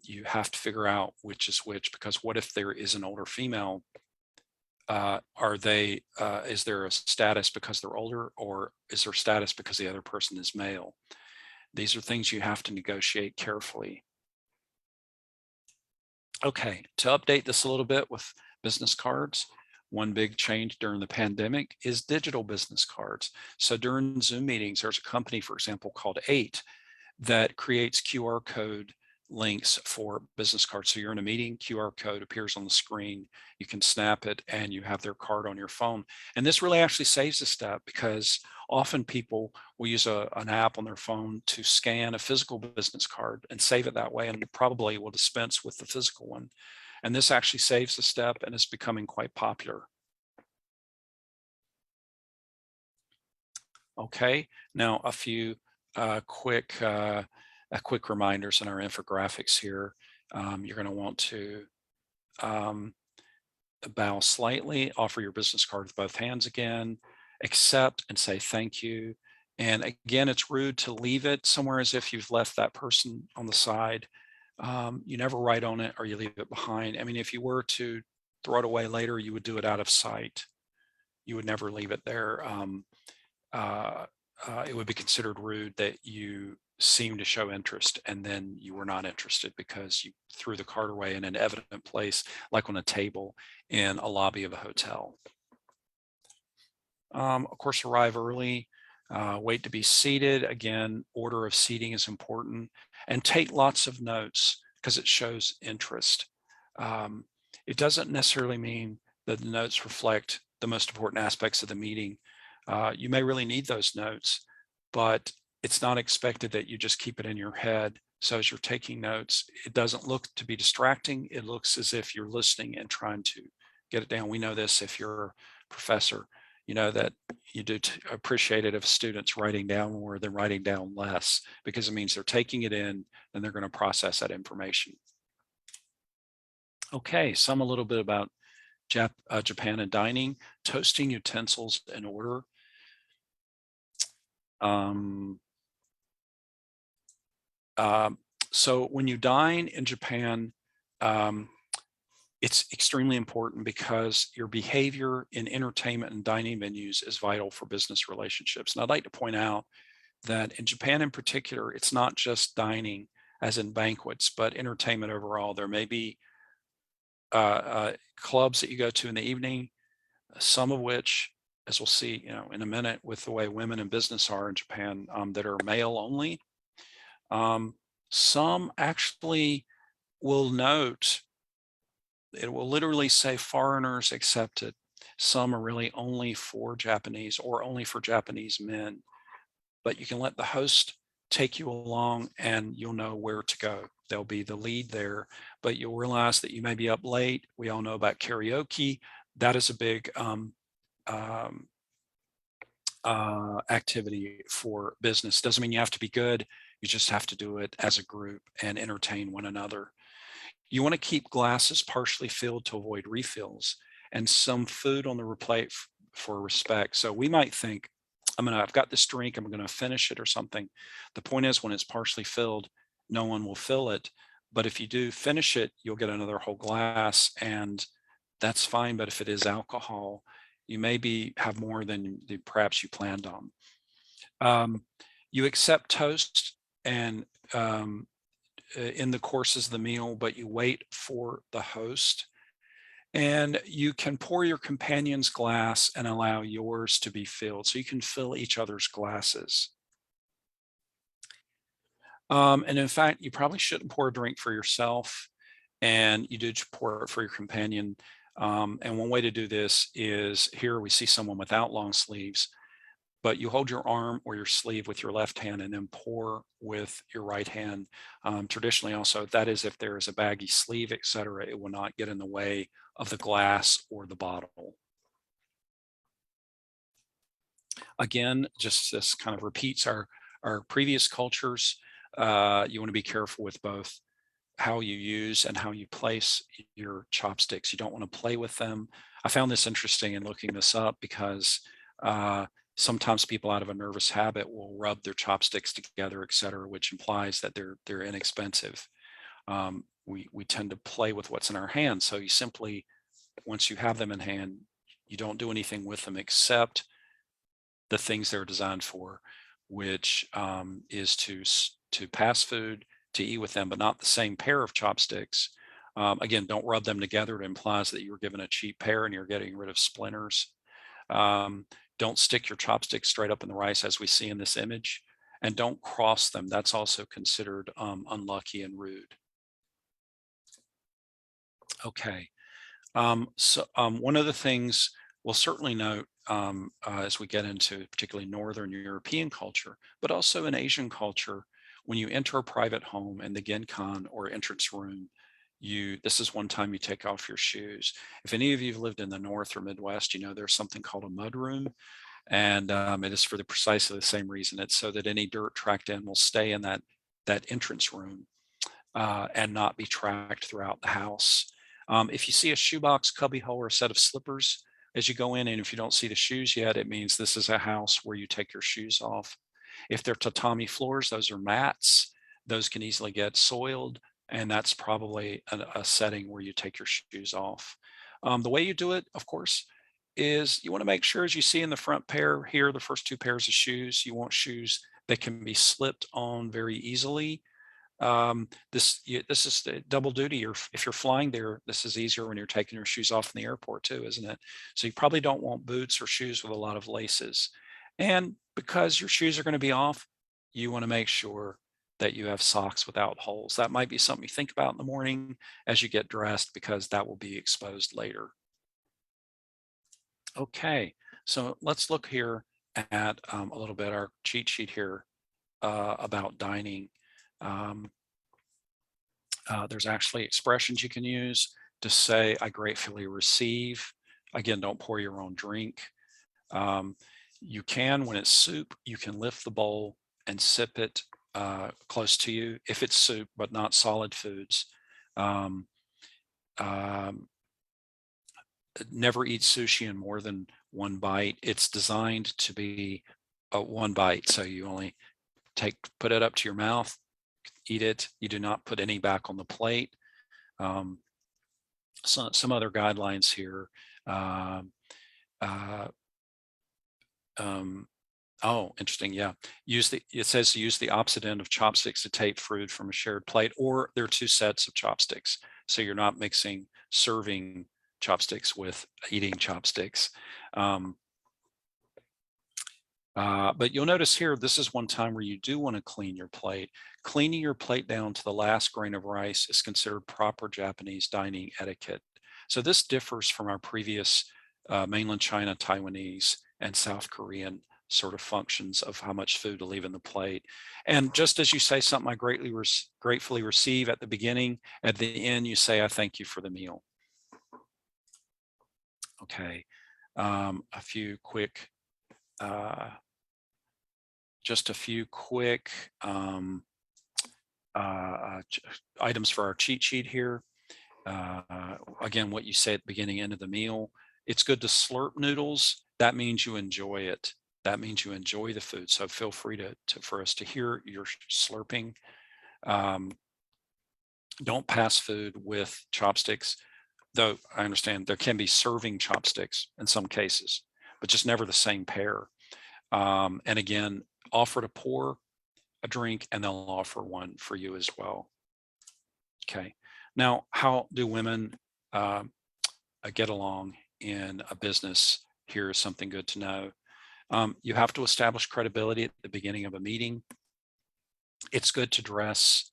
you have to figure out which is which, because what if there is an older female? Is there a status because they're older, or is there status because the other person is male? These are things you have to negotiate carefully. Okay, to update this a little bit with business cards, one big change during the pandemic is digital business cards. So during Zoom meetings, there's a company, for example, called 8 that creates QR code links for business cards. So you're in a meeting, QR code appears on the screen, you can snap it, and you have their card on your phone. And this really actually saves a step, because often people will use an app on their phone to scan a physical business card and save it that way, and probably will dispense with the physical one. And this actually saves a step and is becoming quite popular. Okay, now a few quick reminders in our infographics here. You're going to want to bow slightly, offer your business card with both hands again, accept and say thank you. And again, it's rude to leave it somewhere as if you've left that person on the side. You never write on it or you leave it behind. I mean, if you were to throw it away later, you would do it out of sight. You would never leave it there. It would be considered rude that you seem to show interest and then you were not interested because you threw the card away in an evident place, like on a table in a lobby of a hotel. Of course, arrive early, wait to be seated. Again, order of seating is important, and take lots of notes because it shows interest. It doesn't necessarily mean that the notes reflect the most important aspects of the meeting. You may really need those notes, but it's not expected that you just keep it in your head. So as you're taking notes, it doesn't look to be distracting. It looks as if you're listening and trying to get it down. We know this if you're a professor, you know that you do appreciate it if students writing down more than writing down less, because it means they're taking it in and they're going to process that information. Okay, a little bit about Japan and dining, toasting utensils in order. So when you dine in Japan, it's extremely important because your behavior in entertainment and dining venues is vital for business relationships. And I'd like to point out that in Japan in particular, it's not just dining as in banquets, but entertainment overall. There may be clubs that you go to in the evening, some of which, as we'll see, in a minute, with the way women in business are in Japan, that are male only. Some actually will note, it will literally say foreigners accepted. Some are really only for Japanese or only for Japanese men, but you can let the host take you along and you'll know where to go. There'll be the lead there, but you'll realize that you may be up late. We all know about karaoke. That is a big activity for business. Doesn't mean you have to be good. You just have to do it as a group and entertain one another. You want to keep glasses partially filled to avoid refills, and some food on the plate for respect. So we might think, I've got this drink, I'm going to finish it or something. The point is, when it's partially filled, no one will fill it. But if you do finish it, you'll get another whole glass, and that's fine. But if it is alcohol, you maybe have more than perhaps you planned on. You accept toast and in the courses of the meal, but you wait for the host. And you can pour your companion's glass and allow yours to be filled. So you can fill each other's glasses. And in fact, you probably shouldn't pour a drink for yourself, and you do pour it for your companion. And one way to do this is, here we see someone without long sleeves, but you hold your arm or your sleeve with your left hand and then pour with your right hand. Traditionally also, that is if there is a baggy sleeve, etc., it will not get in the way of the glass or the bottle. Again, just this kind of repeats our previous cultures. You want to be careful with both how you use and how you place your chopsticks. You don't want to play with them. I found this interesting in looking this up because sometimes people out of a nervous habit will rub their chopsticks together, etc., which implies that they're inexpensive. We tend to play with what's in our hands. So you simply, once you have them in hand, you don't do anything with them except the things they're designed for, which is to pass food, to eat with them, but not the same pair of chopsticks. Again, don't rub them together. It implies that you were given a cheap pair and you're getting rid of splinters. Don't stick your chopsticks straight up in the rice as we see in this image, and don't cross them. That's also considered unlucky and rude. Okay, so one of the things we'll certainly note as we get into particularly Northern European culture, but also in Asian culture, when you enter a private home in the genkan or entrance room, this is one time you take off your shoes. If any of you have lived in the North or Midwest, you know there's something called a mud room, and it is for precisely the same reason. It's so that any dirt tracked in will stay in that entrance room and not be tracked throughout the house. If you see a shoebox, cubbyhole, or a set of slippers as you go in, and if you don't see the shoes yet, it means this is a house where you take your shoes off. If they're tatami floors, those are mats. Those can easily get soiled, and that's probably a setting where you take your shoes off. The way you do it, of course, is you want to make sure, as you see in the front pair here, the first two pairs of shoes, you want shoes that can be slipped on very easily. This is the double duty. If you're flying there, this is easier when you're taking your shoes off in the airport too, isn't it? So you probably don't want boots or shoes with a lot of laces. And because your shoes are going to be off, you want to make sure that you have socks without holes. That might be something you think about in the morning as you get dressed, because that will be exposed later. Okay, so let's look here at a little bit our cheat sheet here about dining. There's actually expressions you can use to say, I gratefully receive. Again, don't pour your own drink. You can, when it's soup, you can lift the bowl and sip it close to you if it's soup, but not solid foods. Never eat sushi in more than one bite. It's designed to be one bite, so you only put it up to your mouth, eat it. You do not put any back on the plate. So, some other guidelines here. Oh, interesting. Yeah. It says use the opposite end of chopsticks to take food from a shared plate, or there are two sets of chopsticks. So you're not mixing serving chopsticks with eating chopsticks. But you'll notice here, this is one time where you do want to clean your plate. Cleaning your plate down to the last grain of rice is considered proper Japanese dining etiquette. So this differs from our previous mainland China, Taiwanese, and South Korean sort of functions of how much food to leave in the plate. And just as you say something, I gratefully receive at the beginning, at the end you say, I thank you for the meal. Okay, a few quick just a few quick items for our cheat sheet here. Again, what you say at the beginning, end of the meal. It's good to slurp noodles. That means you enjoy it. That means you enjoy the food. So feel free for us to hear your slurping. Don't pass food with chopsticks, though I understand there can be serving chopsticks in some cases, but just never the same pair. And again, offer to pour a drink and they'll offer one for you as well. Okay, now how do women get along in a business? Here's something good to know. You have to establish credibility at the beginning of a meeting. It's good to dress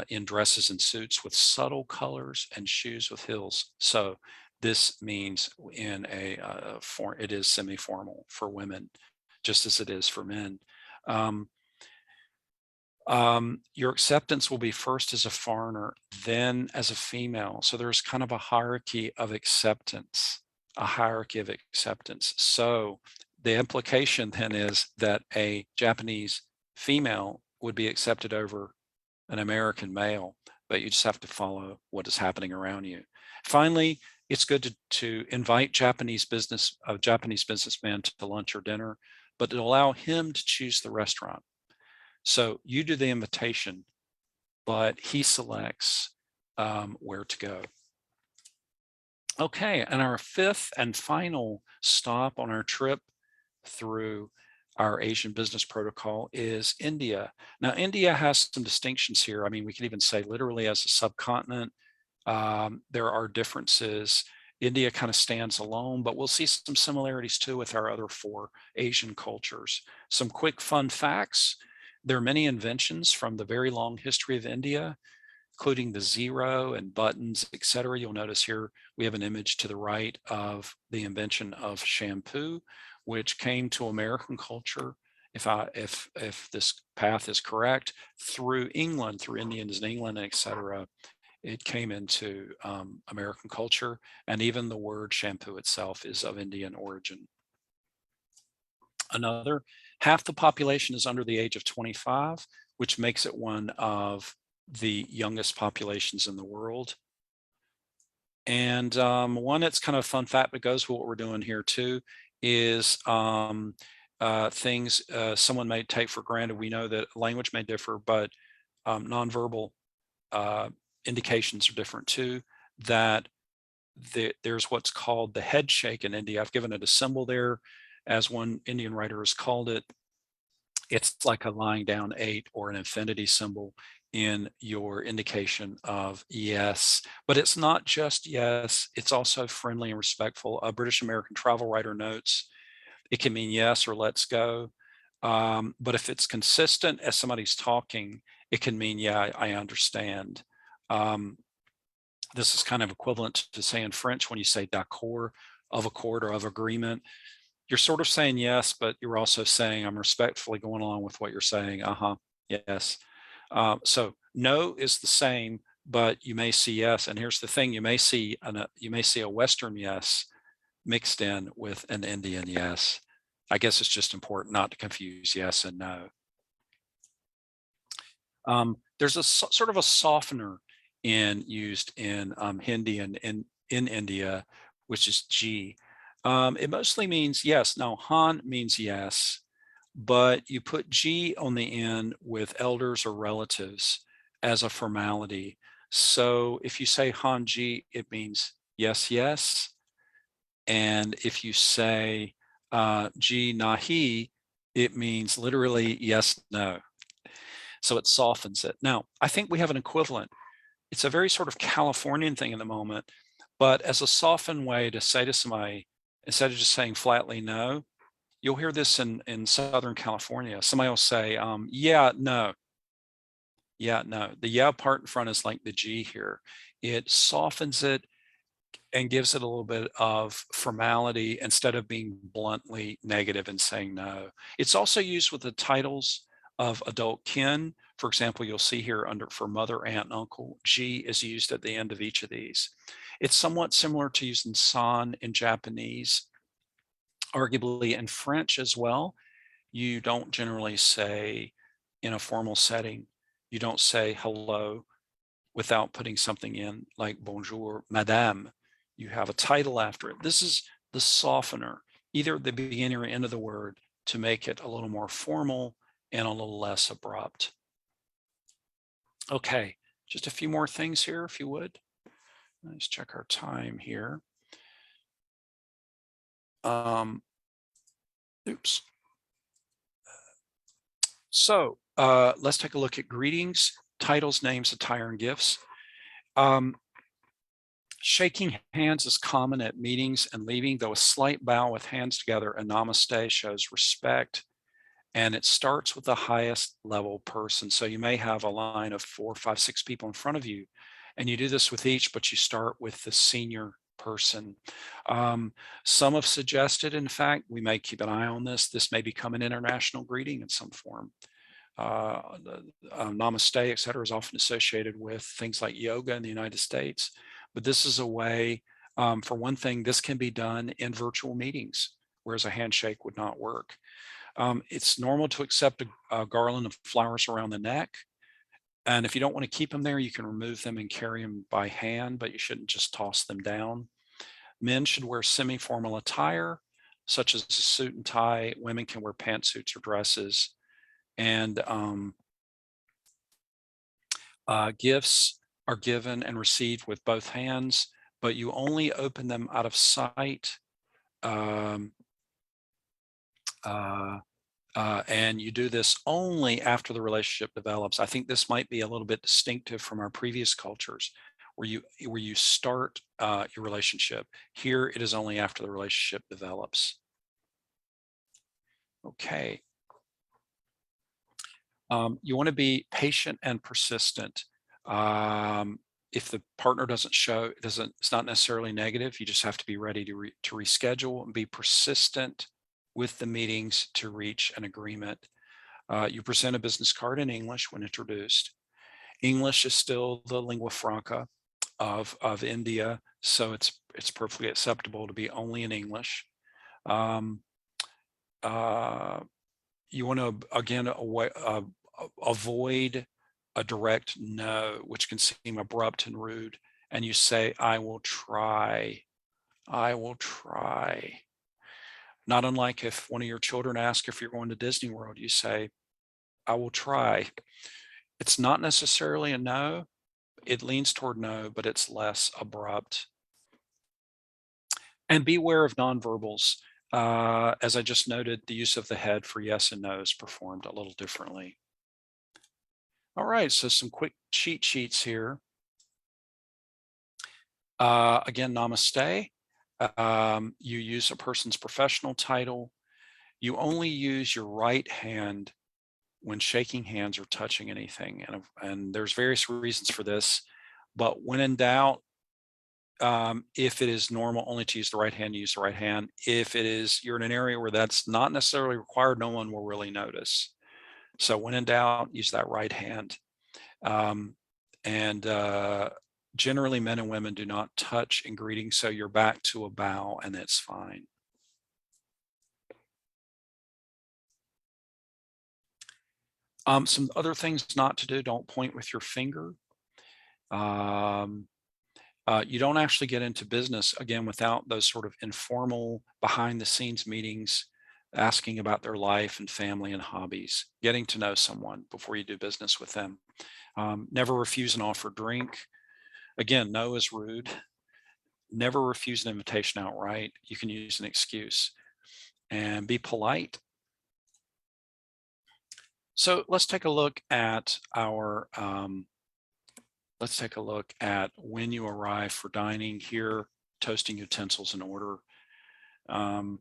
in dresses and suits with subtle colors and shoes with heels. So this means in it is semi-formal for women, just as it is for men. Your acceptance will be first as a foreigner, then as a female. So there's kind of a hierarchy of acceptance, So the implication then is that a Japanese female would be accepted over an American male, but you just have to follow what is happening around you. Finally, it's good to invite Japanese businessman to lunch or dinner, but to allow him to choose the restaurant. So you do the invitation, but he selects where to go. Okay, and our fifth and final stop on our trip through our Asian business protocol is India. Now, India has some distinctions here. I mean, we can even say literally as a subcontinent, there are differences. India kind of stands alone, but we'll see some similarities too with our other four Asian cultures. Some quick fun facts. There are many inventions from the very long history of India, including the zero and buttons, etc. You'll notice here we have an image to the right of the invention of shampoo, which came to American culture, if this path is correct, through England, through Indians in England, etc. It came into American culture, and even the word shampoo itself is of Indian origin. Another, half the population is under the age of 25, which makes it one of the youngest populations in the world. And one that's kind of a fun fact that goes with what we're doing here too is things someone may take for granted. We know that language may differ, but nonverbal indications are different too. That there's what's called the head shake in India. I've given it a symbol there, as one Indian writer has called it. It's like a lying down 8 or an infinity symbol in your indication of yes, but it's not just yes, it's also friendly and respectful. A British American travel writer notes it can mean yes or let's go. But if it's consistent as somebody's talking, it can mean, yeah, I understand. This is kind of equivalent to say in French when you say d'accord, of accord or of agreement. You're sort of saying yes, but you're also saying I'm respectfully going along with what you're saying. Yes. So no is the same, but you may see yes. And here's the thing: you may see a Western yes mixed in with an Indian yes. I guess it's just important not to confuse yes and no. There's a sort of a softener used in Hindi and in India, which is G. It mostly means yes. Now, Han means yes, but you put G on the end with elders or relatives as a formality. So if you say Han G, it means yes, yes. And if you say G Nahi, it means literally yes, no. So it softens it. Now, I think we have an equivalent. It's a very sort of Californian thing in the moment, but as a softened way to say to somebody, instead of just saying flatly no, you'll hear this in Southern California. Somebody will say, yeah, no. Yeah, no. The yeah part in front is like the G here. It softens it and gives it a little bit of formality instead of being bluntly negative and saying no. It's also used with the titles of adult kin. For example, you'll see here for mother, aunt, and uncle, G is used at the end of each of these. It's somewhat similar to using san in Japanese, arguably in French as well. You don't generally say in a formal setting, you don't say hello without putting something in like bonjour, madame. You have a title after it. This is the softener, either at the beginning or end of the word, to make it a little more formal and a little less abrupt. Okay, just a few more things here, if you would. Let's check our time here. Oops. So let's take a look at greetings, titles, names, attire, and gifts. Shaking hands is common at meetings and leaving, though a slight bow with hands together, a namaste, shows respect. And it starts with the highest level person. So you may have a line of 4, 5, 6 people in front of you, and you do this with each, but you start with the senior person. Some have suggested, in fact, we may keep an eye on this. This may become an international greeting in some form. Namaste, et cetera, is often associated with things like yoga in the United States. But this is a way, for one thing, this can be done in virtual meetings, whereas a handshake would not work. It's normal to accept a garland of flowers around the neck. And if you don't want to keep them there, you can remove them and carry them by hand, but you shouldn't just toss them down. Men should wear semi-formal attire, such as a suit and tie. Women can wear pantsuits or dresses. And gifts are given and received with both hands, but you only open them out of sight. And you do this only after the relationship develops. I think this might be a little bit distinctive from our previous cultures, where you start your relationship. Here, it is only after the relationship develops. Okay. You want to be patient and persistent. If the partner doesn't show, it's not necessarily negative. You just have to be ready to reschedule and be persistent with the meetings to reach an agreement. You present a business card in English when introduced. English is still the lingua franca of India, so it's perfectly acceptable to be only in English. You want to, again, avoid a direct no, which can seem abrupt and rude. and you say, I will try. I will try. Not unlike if one of your children asks if you're going to Disney World, you say, I will try. It's not necessarily a no. It leans toward no, but it's less abrupt. And beware of nonverbals. As I just noted, the use of the head for yes and no is performed a little differently. All right, so some quick cheat sheets here. Again, namaste. You use a person's professional title. You only use your right hand when shaking hands or touching anything. And there's various reasons for this, but when in doubt, if it is normal only to use the right hand, use the right hand. If it is, you're in an area where that's not necessarily required, no one will really notice. So when in doubt, use that right hand. Generally men and women do not touch in greeting, so you're back to a bow and it's fine. Some other things not to do: don't point with your finger. You don't actually get into business, again, without those sort of informal behind the scenes meetings, asking about their life and family and hobbies, getting to know someone before you do business with them. Never refuse an offered drink. Again, no is rude. Never refuse an invitation outright. You can use an excuse. And be polite. So let's take a look at our when you arrive for dining here, toasting utensils in order. Now,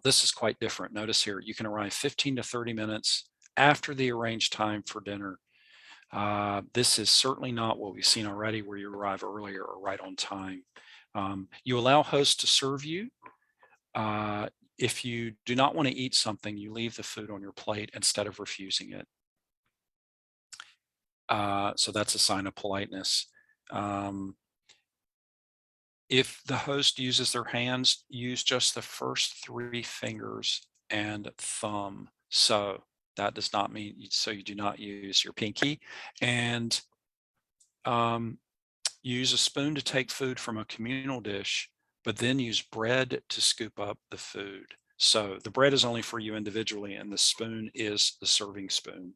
this is quite different. Notice here, you can arrive 15 to 30 minutes after the arranged time for dinner. This is certainly not what we've seen already, where you arrive earlier or right on time. You allow hosts to serve you. If you do not want to eat something, you leave the food on your plate instead of refusing it. So that's a sign of politeness. If the host uses their hands, use just the first 3 fingers and thumb. So that does not mean, so you do not use your pinky. And use a spoon to take food from a communal dish, but then use bread to scoop up the food. So the bread is only for you individually, and the spoon is the serving spoon.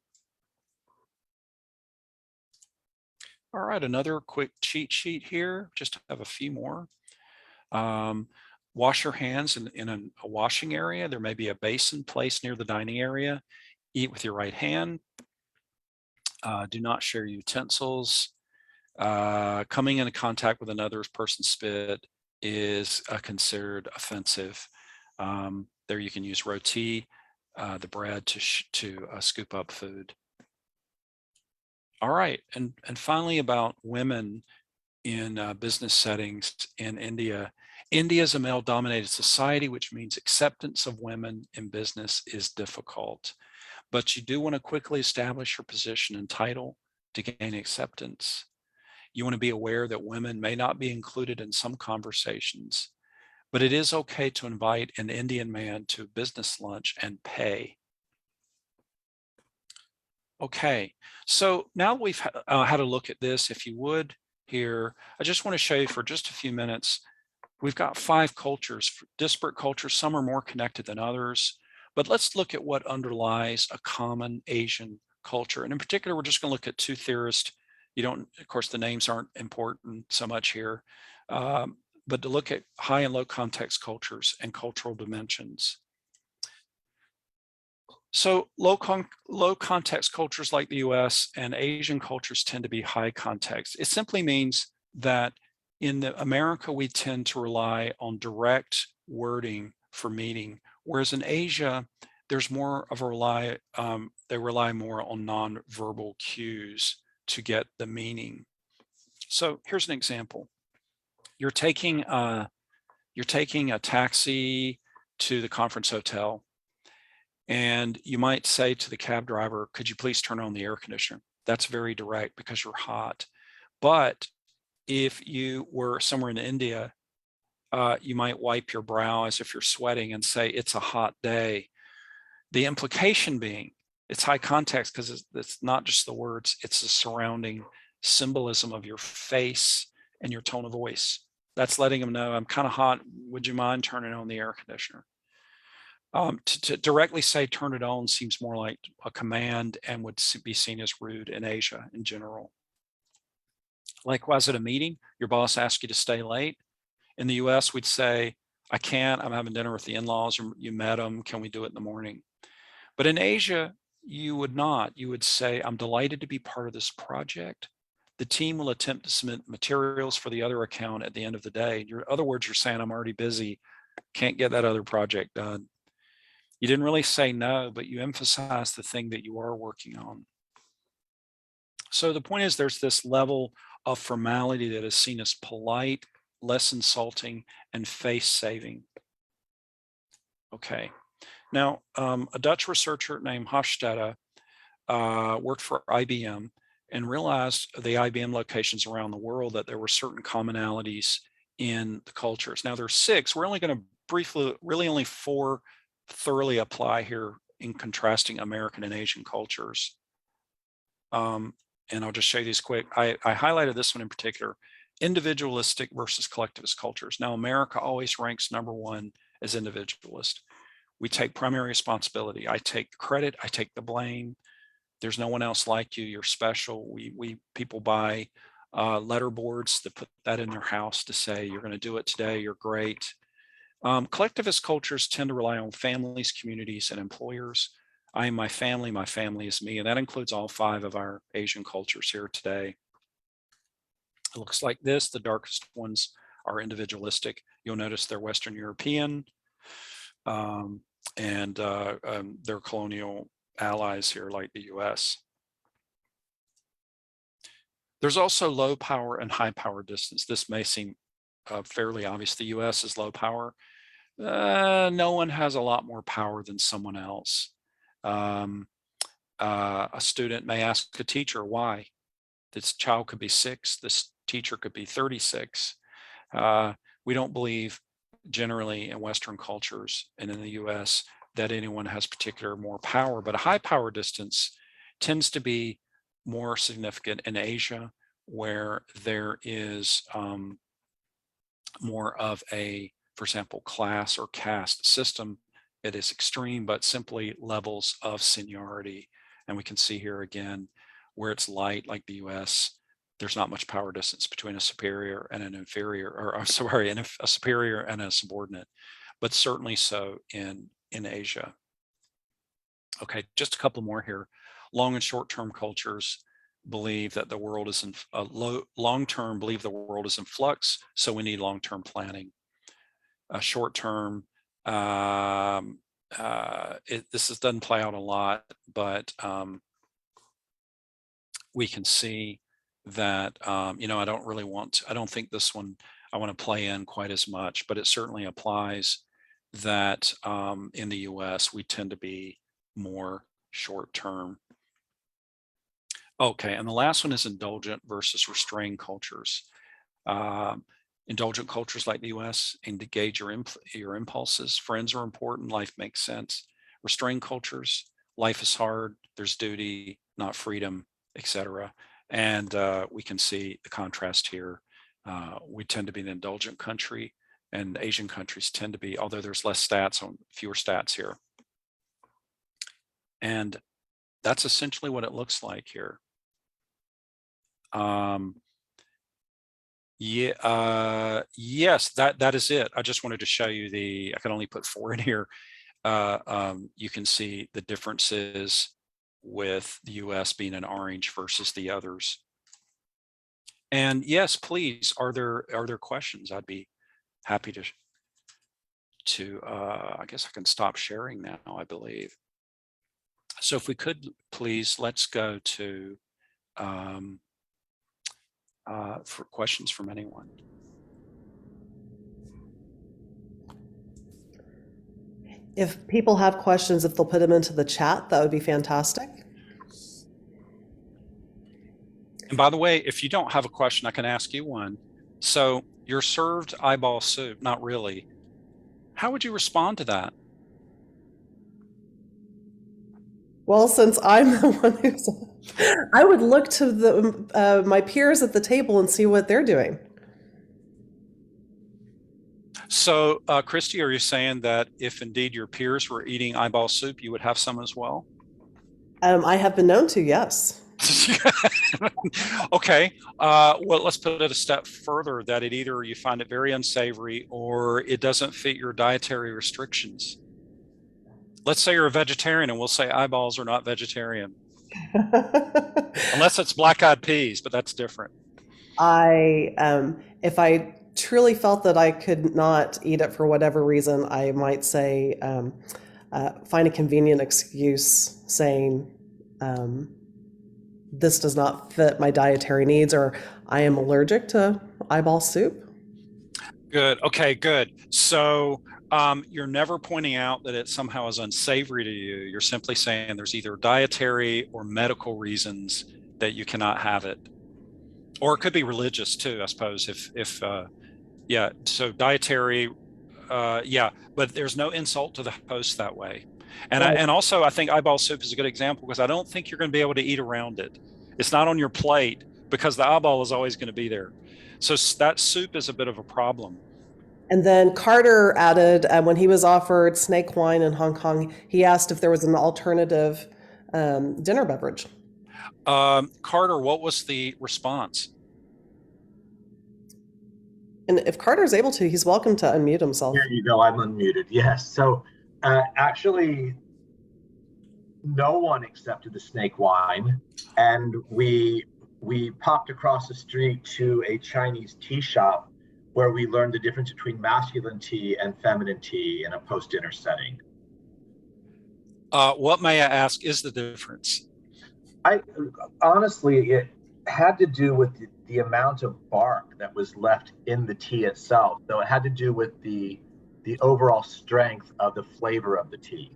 All right, another quick cheat sheet here, just to have a few more. Wash your hands in a washing area. There may be a basin placed near the dining area. Eat with your right hand. Do not share utensils. Coming into contact with another person's spit is considered offensive. There you can use roti, the bread, to scoop up food. All right, and finally, about women in business settings in India. India is a male-dominated society, which means acceptance of women in business is difficult. But you do want to quickly establish your position and title to gain acceptance. You want to be aware that women may not be included in some conversations, but it is okay to invite an Indian man to a business lunch and pay. Okay, so now we've had a look at this, if you would, here, I just want to show you for just a few minutes. We've got 5 cultures, disparate cultures. Some are more connected than others, but let's look at what underlies a common Asian culture. And in particular, we're just going to look at 2 theorists. You don't, of course, the names aren't important so much here, but to look at high and low context cultures and cultural dimensions. So low context cultures like the US and Asian cultures tend to be high context. It simply means that in America, we tend to rely on direct wording for meaning, whereas in Asia, there's more of a they rely more on nonverbal cues to get the meaning. So here's an example. You're taking a taxi to the conference hotel, and you might say to the cab driver, could you please turn on the air conditioner? That's very direct because you're hot. But if you were somewhere in India, you might wipe your brow as if you're sweating and say, it's a hot day. The implication being, it's high context because it's not just the words, it's the surrounding symbolism of your face and your tone of voice. That's letting them know, I'm kind of hot. Would you mind turning on the air conditioner? To directly say turn it on seems more like a command and would be seen as rude in Asia in general. Likewise, at a meeting, your boss asks you to stay late. In the US, we'd say, I can't, I'm having dinner with the in-laws, or you met them, can we do it in the morning? But in Asia, you would not. You would say, I'm delighted to be part of this project. The team will attempt to submit materials for the other account at the end of the day. In other words, you're saying, I'm already busy, can't get that other project done. You didn't really say no, but you emphasize the thing that you are working on. So the point is, there's this level of formality that is seen as polite, less insulting, and face-saving. Okay. Now, a Dutch researcher named Hofstede worked for IBM and realized the IBM locations around the world that there were certain commonalities in the cultures. Now, there are 6. We're only going to briefly, really only 4 thoroughly apply here in contrasting American and Asian cultures. And I'll just show you these quick. I highlighted this one in particular, individualistic versus collectivist cultures. Now, America always ranks #1 as individualist. We take primary responsibility. I take credit, I take the blame. There's no one else like you, you're special. People buy letter boards that put that in their house to say, you're going to do it today, you're great. Collectivist cultures tend to rely on families, communities, and employers. I am my family is me, and that includes all 5 of our Asian cultures here today. It looks like this. The darkest ones are individualistic. You'll notice they're Western European, and they're colonial allies here like the US. There's also low power and high power distance. This may seem fairly obvious. The US is low power. No one has a lot more power than someone else. A student may ask a teacher why. This child could be 6, this teacher could be 36. We don't believe generally in Western cultures and in the US that anyone has particular more power, but a high power distance tends to be more significant in Asia, where there is more of a, for example, class or caste system. It is extreme, but simply levels of seniority. And we can see here again, where it's light, like the US, there's not much power distance between a superior and an inferior, or I'm sorry, a superior and a subordinate, but certainly so in Asia. Okay, just a couple more here. Long and short-term cultures believe that the world is in long-term believe the world is in flux, so we need long-term planning. Short-term, this doesn't play out a lot, but we can see that I don't think this one I want to play in quite as much, but it certainly applies that in the US we tend to be more short-term. Okay, and the last one is indulgent versus restrained cultures. Indulgent cultures like the US engage your impulses. Friends are important, life makes sense. Restrained cultures, life is hard, there's duty, not freedom, etc. And we can see the contrast here. We tend to be an indulgent country, and Asian countries tend to be, although there's less stats, fewer stats here. And that's essentially what it looks like here. Yes, that is it. I just wanted to show you I can only put 4 in here. You can see the differences with the US being an orange versus the others. And yes, please, are there questions? I'd be happy to I guess I can stop sharing now, I believe. So if we could, please, let's go to for questions from anyone. If people have questions, if they'll put them into the chat, that would be fantastic. And by the way, if you don't have a question, I can ask you one. So you're served eyeball soup, not really. How would you respond to that? Well, since I'm the one who's I would look to the my peers at the table and see what they're doing. So, Christy, are you saying that if indeed your peers were eating eyeball soup, you would have some as well? I have been known to, yes. Okay. Well, let's put it a step further, that it either you find it very unsavory or it doesn't fit your dietary restrictions. Let's say you're a vegetarian, and we'll say eyeballs are not vegetarian. Unless it's black-eyed peas, but that's different. If I truly felt that I could not eat it for whatever reason, I might say, find a convenient excuse saying, this does not fit my dietary needs, or I am allergic to eyeball soup. Good. Okay, good. So you're never pointing out that it somehow is unsavory to you. You're simply saying there's either dietary or medical reasons that you cannot have it. Or it could be religious too, I suppose, if yeah, so dietary, yeah, but there's no insult to the host that way. And Right. and also I think eyeball soup is a good example because I don't think you're going to be able to eat around it. It's not on your plate because the eyeball is always going to be there. So that soup is a bit of a problem. And then Carter added, when he was offered snake wine in Hong Kong, he asked if there was an alternative dinner beverage. Carter, what was the response? And if Carter's able to, he's welcome to unmute himself. Here you go. I'm unmuted. Yes. So actually, no one accepted the snake wine, and we popped across the street to a Chinese tea shop where we learned the difference between masculine tea and feminine tea in a post-dinner setting. What, may I ask, is the difference? Honestly, it had to do with the amount of bark that was left in the tea itself. So it had to do with the overall strength of the flavor of the tea.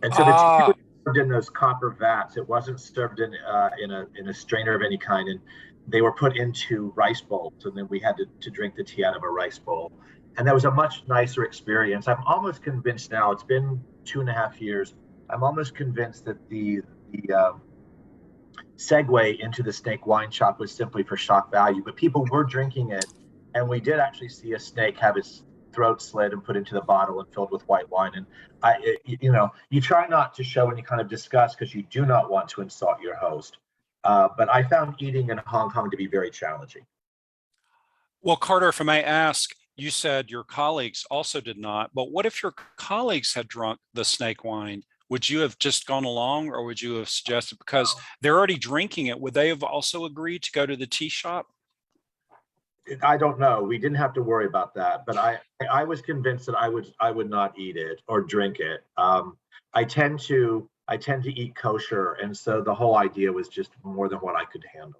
And so the tea was served in those copper vats. It wasn't served in a strainer of any kind, and they were put into rice bowls, and then we had to drink the tea out of a rice bowl. And that was a much nicer experience. I'm almost convinced now, it's been 2.5 years, I'm almost convinced that the segue into the snake wine shop was simply for shock value, but people were drinking it, and we did actually see a snake have its throat slit and put into the bottle and filled with white wine. And you try not to show any kind of disgust because you do not want to insult your host. But I found eating in Hong Kong to be very challenging. Well, Carter, if I may ask, you said your colleagues also did not, but what if your colleagues had drunk the snake wine? Would you have just gone along, or would you have suggested, because they're already drinking it, would they have also agreed to go to the tea shop? I don't know. We didn't have to worry about that, but I was convinced that I would not eat it or drink it. I tend to eat kosher, and so the whole idea was just more than what I could handle.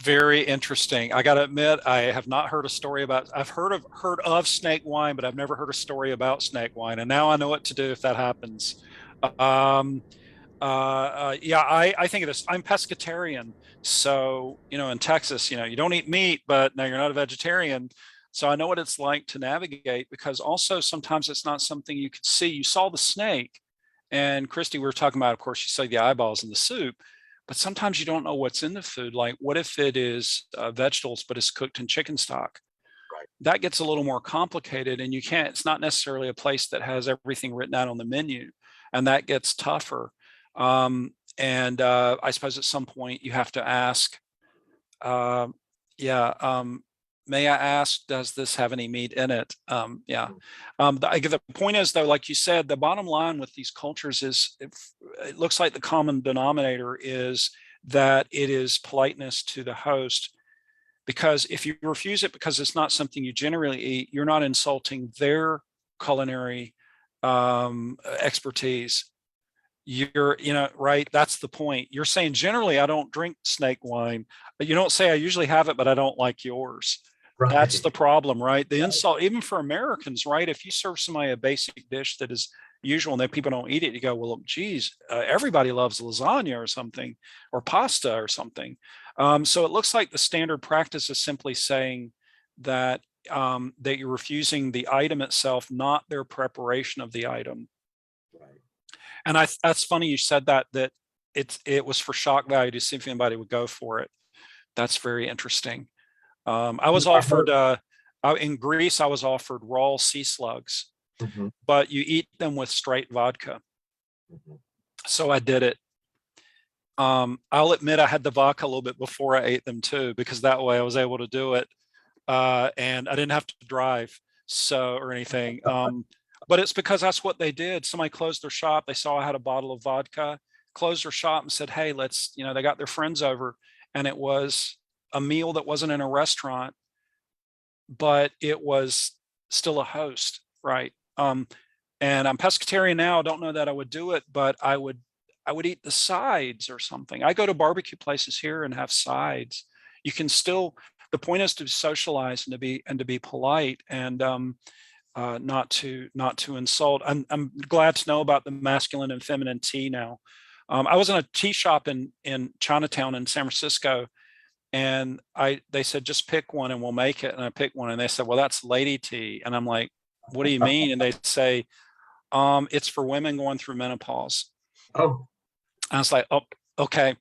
Very interesting. I got to admit, I have not heard a story about. I've heard of snake wine, but I've never heard a story about snake wine, and now I know what to do if that happens. Yeah, I think of this. I'm pescatarian, so in Texas, you don't eat meat, but now you're not a vegetarian. So I know what it's like to navigate, because also sometimes it's not something you could see. You saw the snake, and Christy, we were talking about, of course, you saw the eyeballs in the soup, but sometimes you don't know what's in the food. Like, what if it is vegetables, but it's cooked in chicken stock? Right. That gets a little more complicated, and it's not necessarily a place that has everything written out on the menu, and that gets tougher. And I suppose at some point you have to ask, may I ask, does this have any meat in it? The point is, though, like you said, the bottom line with these cultures is, it looks like the common denominator is that it is politeness to the host, because if you refuse it because it's not something you generally eat, you're not insulting their culinary expertise. You're, right? That's the point. You're saying, generally, I don't drink snake wine. You don't say, I usually have it, but I don't like yours. Right. That's the problem, right? The insult, even for Americans, right? If you serve somebody a basic dish that is usual and then people don't eat it, you go, well, geez, everybody loves lasagna or something, or pasta or something. So it looks like the standard practice is simply saying that that you're refusing the item itself, not their preparation of the item. Right. And that's funny you said that it was for shock value to see if anybody would go for it. That's very interesting. I was offered in Greece, I was offered raw sea slugs, but you eat them with straight vodka. So I did it. I'll admit I had the vodka a little bit before I ate them too, because that way I was able to do it. And I didn't have to drive or anything. But it's because that's what they did. Somebody closed their shop. They saw I had a bottle of vodka, closed their shop and said, hey, let's, they got their friends over. And it was a meal that wasn't in a restaurant, but it was still a host, right? And I'm pescatarian now. I don't know that I would do it, but I would eat the sides or something. I go to barbecue places here and have sides. You can still, the point is to socialize and to be polite and not to insult. I'm glad to know about the masculine and feminine tea now. I was in a tea shop in Chinatown in San Francisco, and they said, just pick one and we'll make it. And I picked one and they said, well, that's lady tea. And I'm like, what do you mean? And they say, it's for women going through menopause. Oh. I was like, oh, okay.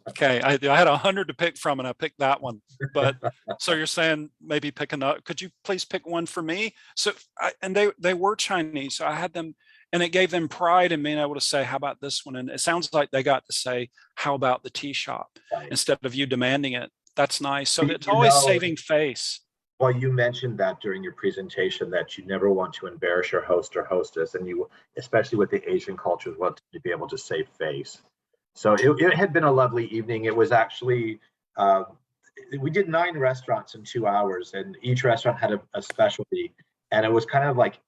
Okay. I had 100 to pick from and I picked that one. But so you're saying maybe pick another, could you please pick one for me? So, and they were Chinese. So I had them, and it gave them pride in being able to say, how about this one? And it sounds like they got to say, how about the tea shop, instead of you demanding it. That's nice. So it's always saving face. Well, you mentioned that during your presentation that you never want to embarrass your host or hostess, and you, especially with the Asian cultures, want to be able to save face. So it had been a lovely evening. It was actually, we did 9 restaurants in 2 hours, and each restaurant had a specialty. And it was kind of like,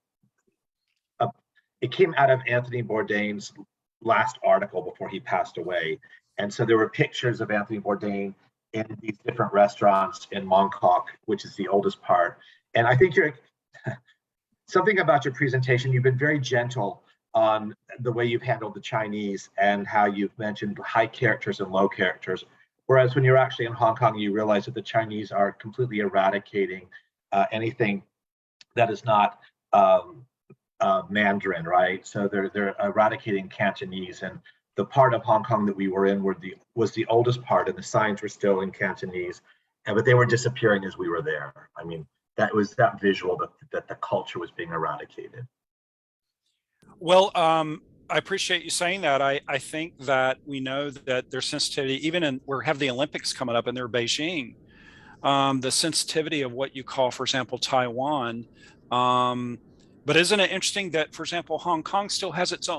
it came out of Anthony Bourdain's last article before he passed away. And so there were pictures of Anthony Bourdain in these different restaurants in Mongkok, which is the oldest part. And I think something about your presentation, you've been very gentle on the way you've handled the Chinese and how you've mentioned high characters and low characters. Whereas when you're actually in Hong Kong, you realize that the Chinese are completely eradicating anything that is not Mandarin, right? So they're eradicating Cantonese, and the part of Hong Kong that we were in was the oldest part, and the signs were still in Cantonese, but they were disappearing as we were there. I mean, that was that visual that the culture was being eradicated. Well, I appreciate you saying that. I think that we know that there's sensitivity, even we have the Olympics coming up and they're Beijing, the sensitivity of what you call, for example, Taiwan. But isn't it interesting that, for example, Hong Kong still has its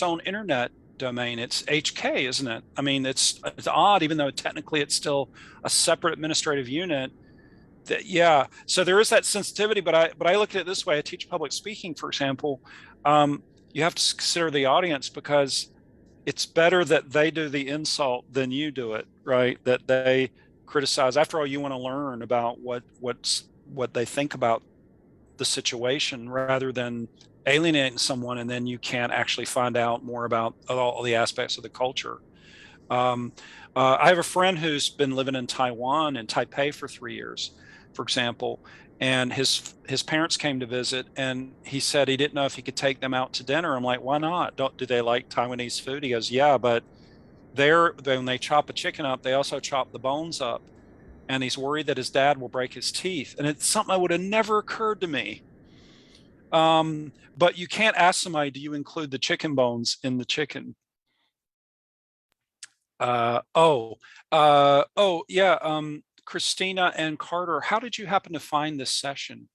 own internet domain? It's HK, isn't it? I mean, it's odd, even though technically it's still a separate administrative unit. Yeah, so there is that sensitivity, but I look at it this way. I teach public speaking, for example. You have to consider the audience, because it's better that they do the insult than you do it, right? That they criticize. After all, you want to learn about what they think about the situation, rather than alienating someone and then you can't actually find out more about all the aspects of the culture. I have a friend who's been living in Taiwan and Taipei for 3 years, for example, and his parents came to visit, and he said he didn't know if he could take them out to dinner. I'm like, why not? Do they like Taiwanese food? He goes, yeah, but when they chop a chicken up, they also chop the bones up. And he's worried that his dad will break his teeth. And it's something that would have never occurred to me. But you can't ask somebody, do you include the chicken bones in the chicken? Yeah. Christina and Carter, how did you happen to find this session?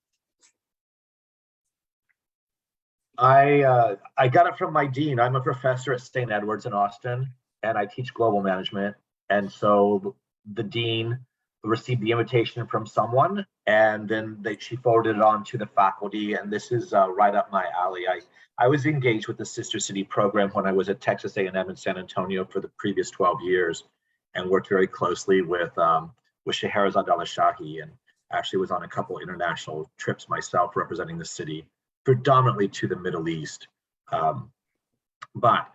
I got it from my dean. I'm a professor at St. Edward's in Austin, and I teach global management. And so the dean received the invitation from someone, and then she forwarded it on to the faculty. And this is right up my alley. I was engaged with the Sister City program when I was at Texas A&M in San Antonio for the previous 12 years, and worked very closely with Scheherazade al-Shahi, and actually was on a couple international trips myself representing the city, predominantly to the Middle East. But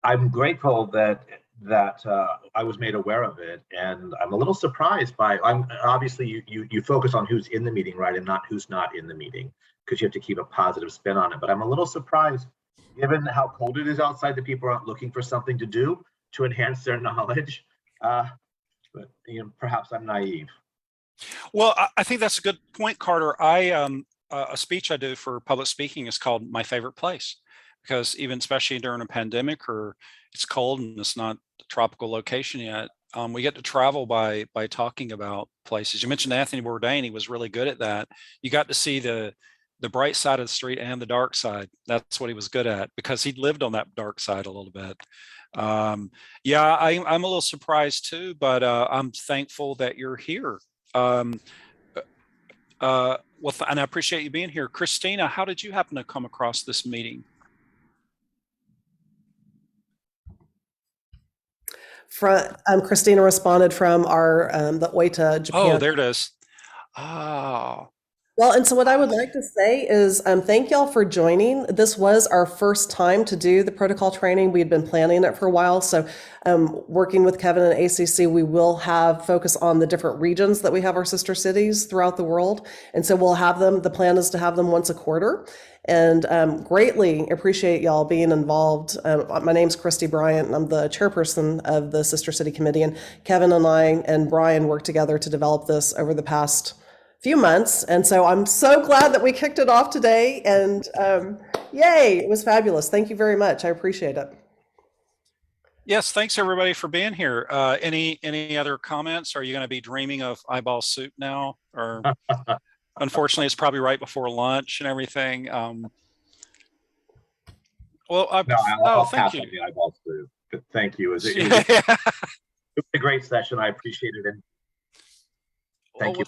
I'm grateful that I was made aware of it, and I'm a little surprised by. Obviously you focus on who's in the meeting, right, and not who's not in the meeting, because you have to keep a positive spin on it. But I'm a little surprised given how cold it is outside, the people aren't looking for something to do to enhance their knowledge. But perhaps I'm naive. Well, I think that's a good point, Carter. A speech I do for public speaking is called My Favorite Place, because even especially during a pandemic or it's cold and it's not a tropical location yet, we get to travel by talking about places. You mentioned Anthony Bourdain. He was really good at that. You got to see the bright side of the street and the dark side. That's what he was good at, because he'd lived on that dark side a little bit. Yeah, I'm a little surprised too, but I'm thankful that you're here. And I appreciate you being here. Christina, how did you happen to come across this meeting? Christina responded from our the Oita Japan. Oh, there it is. Oh. Well, and so what I would like to say is thank y'all for joining. This was our first time to do the protocol training. We had been planning it for a while. So working with Kevin and ACC, we will have focus on the different regions that we have our sister cities throughout the world. And so we'll have them, the plan is to have them once a quarter. And greatly appreciate y'all being involved. My name's Christy Bryant, and I'm the chairperson of the Sister City Committee. And Kevin and I and Brian worked together to develop this over the past few months. And so I'm so glad that we kicked it off today. And yay, it was fabulous. Thank you very much. I appreciate it. Yes, thanks everybody for being here. Any other comments? Are you going to be dreaming of eyeball soup now? Or unfortunately, it's probably right before lunch and everything. Thank you. The eyeball soup. But thank you. It was a great session. I appreciated it. Thank you.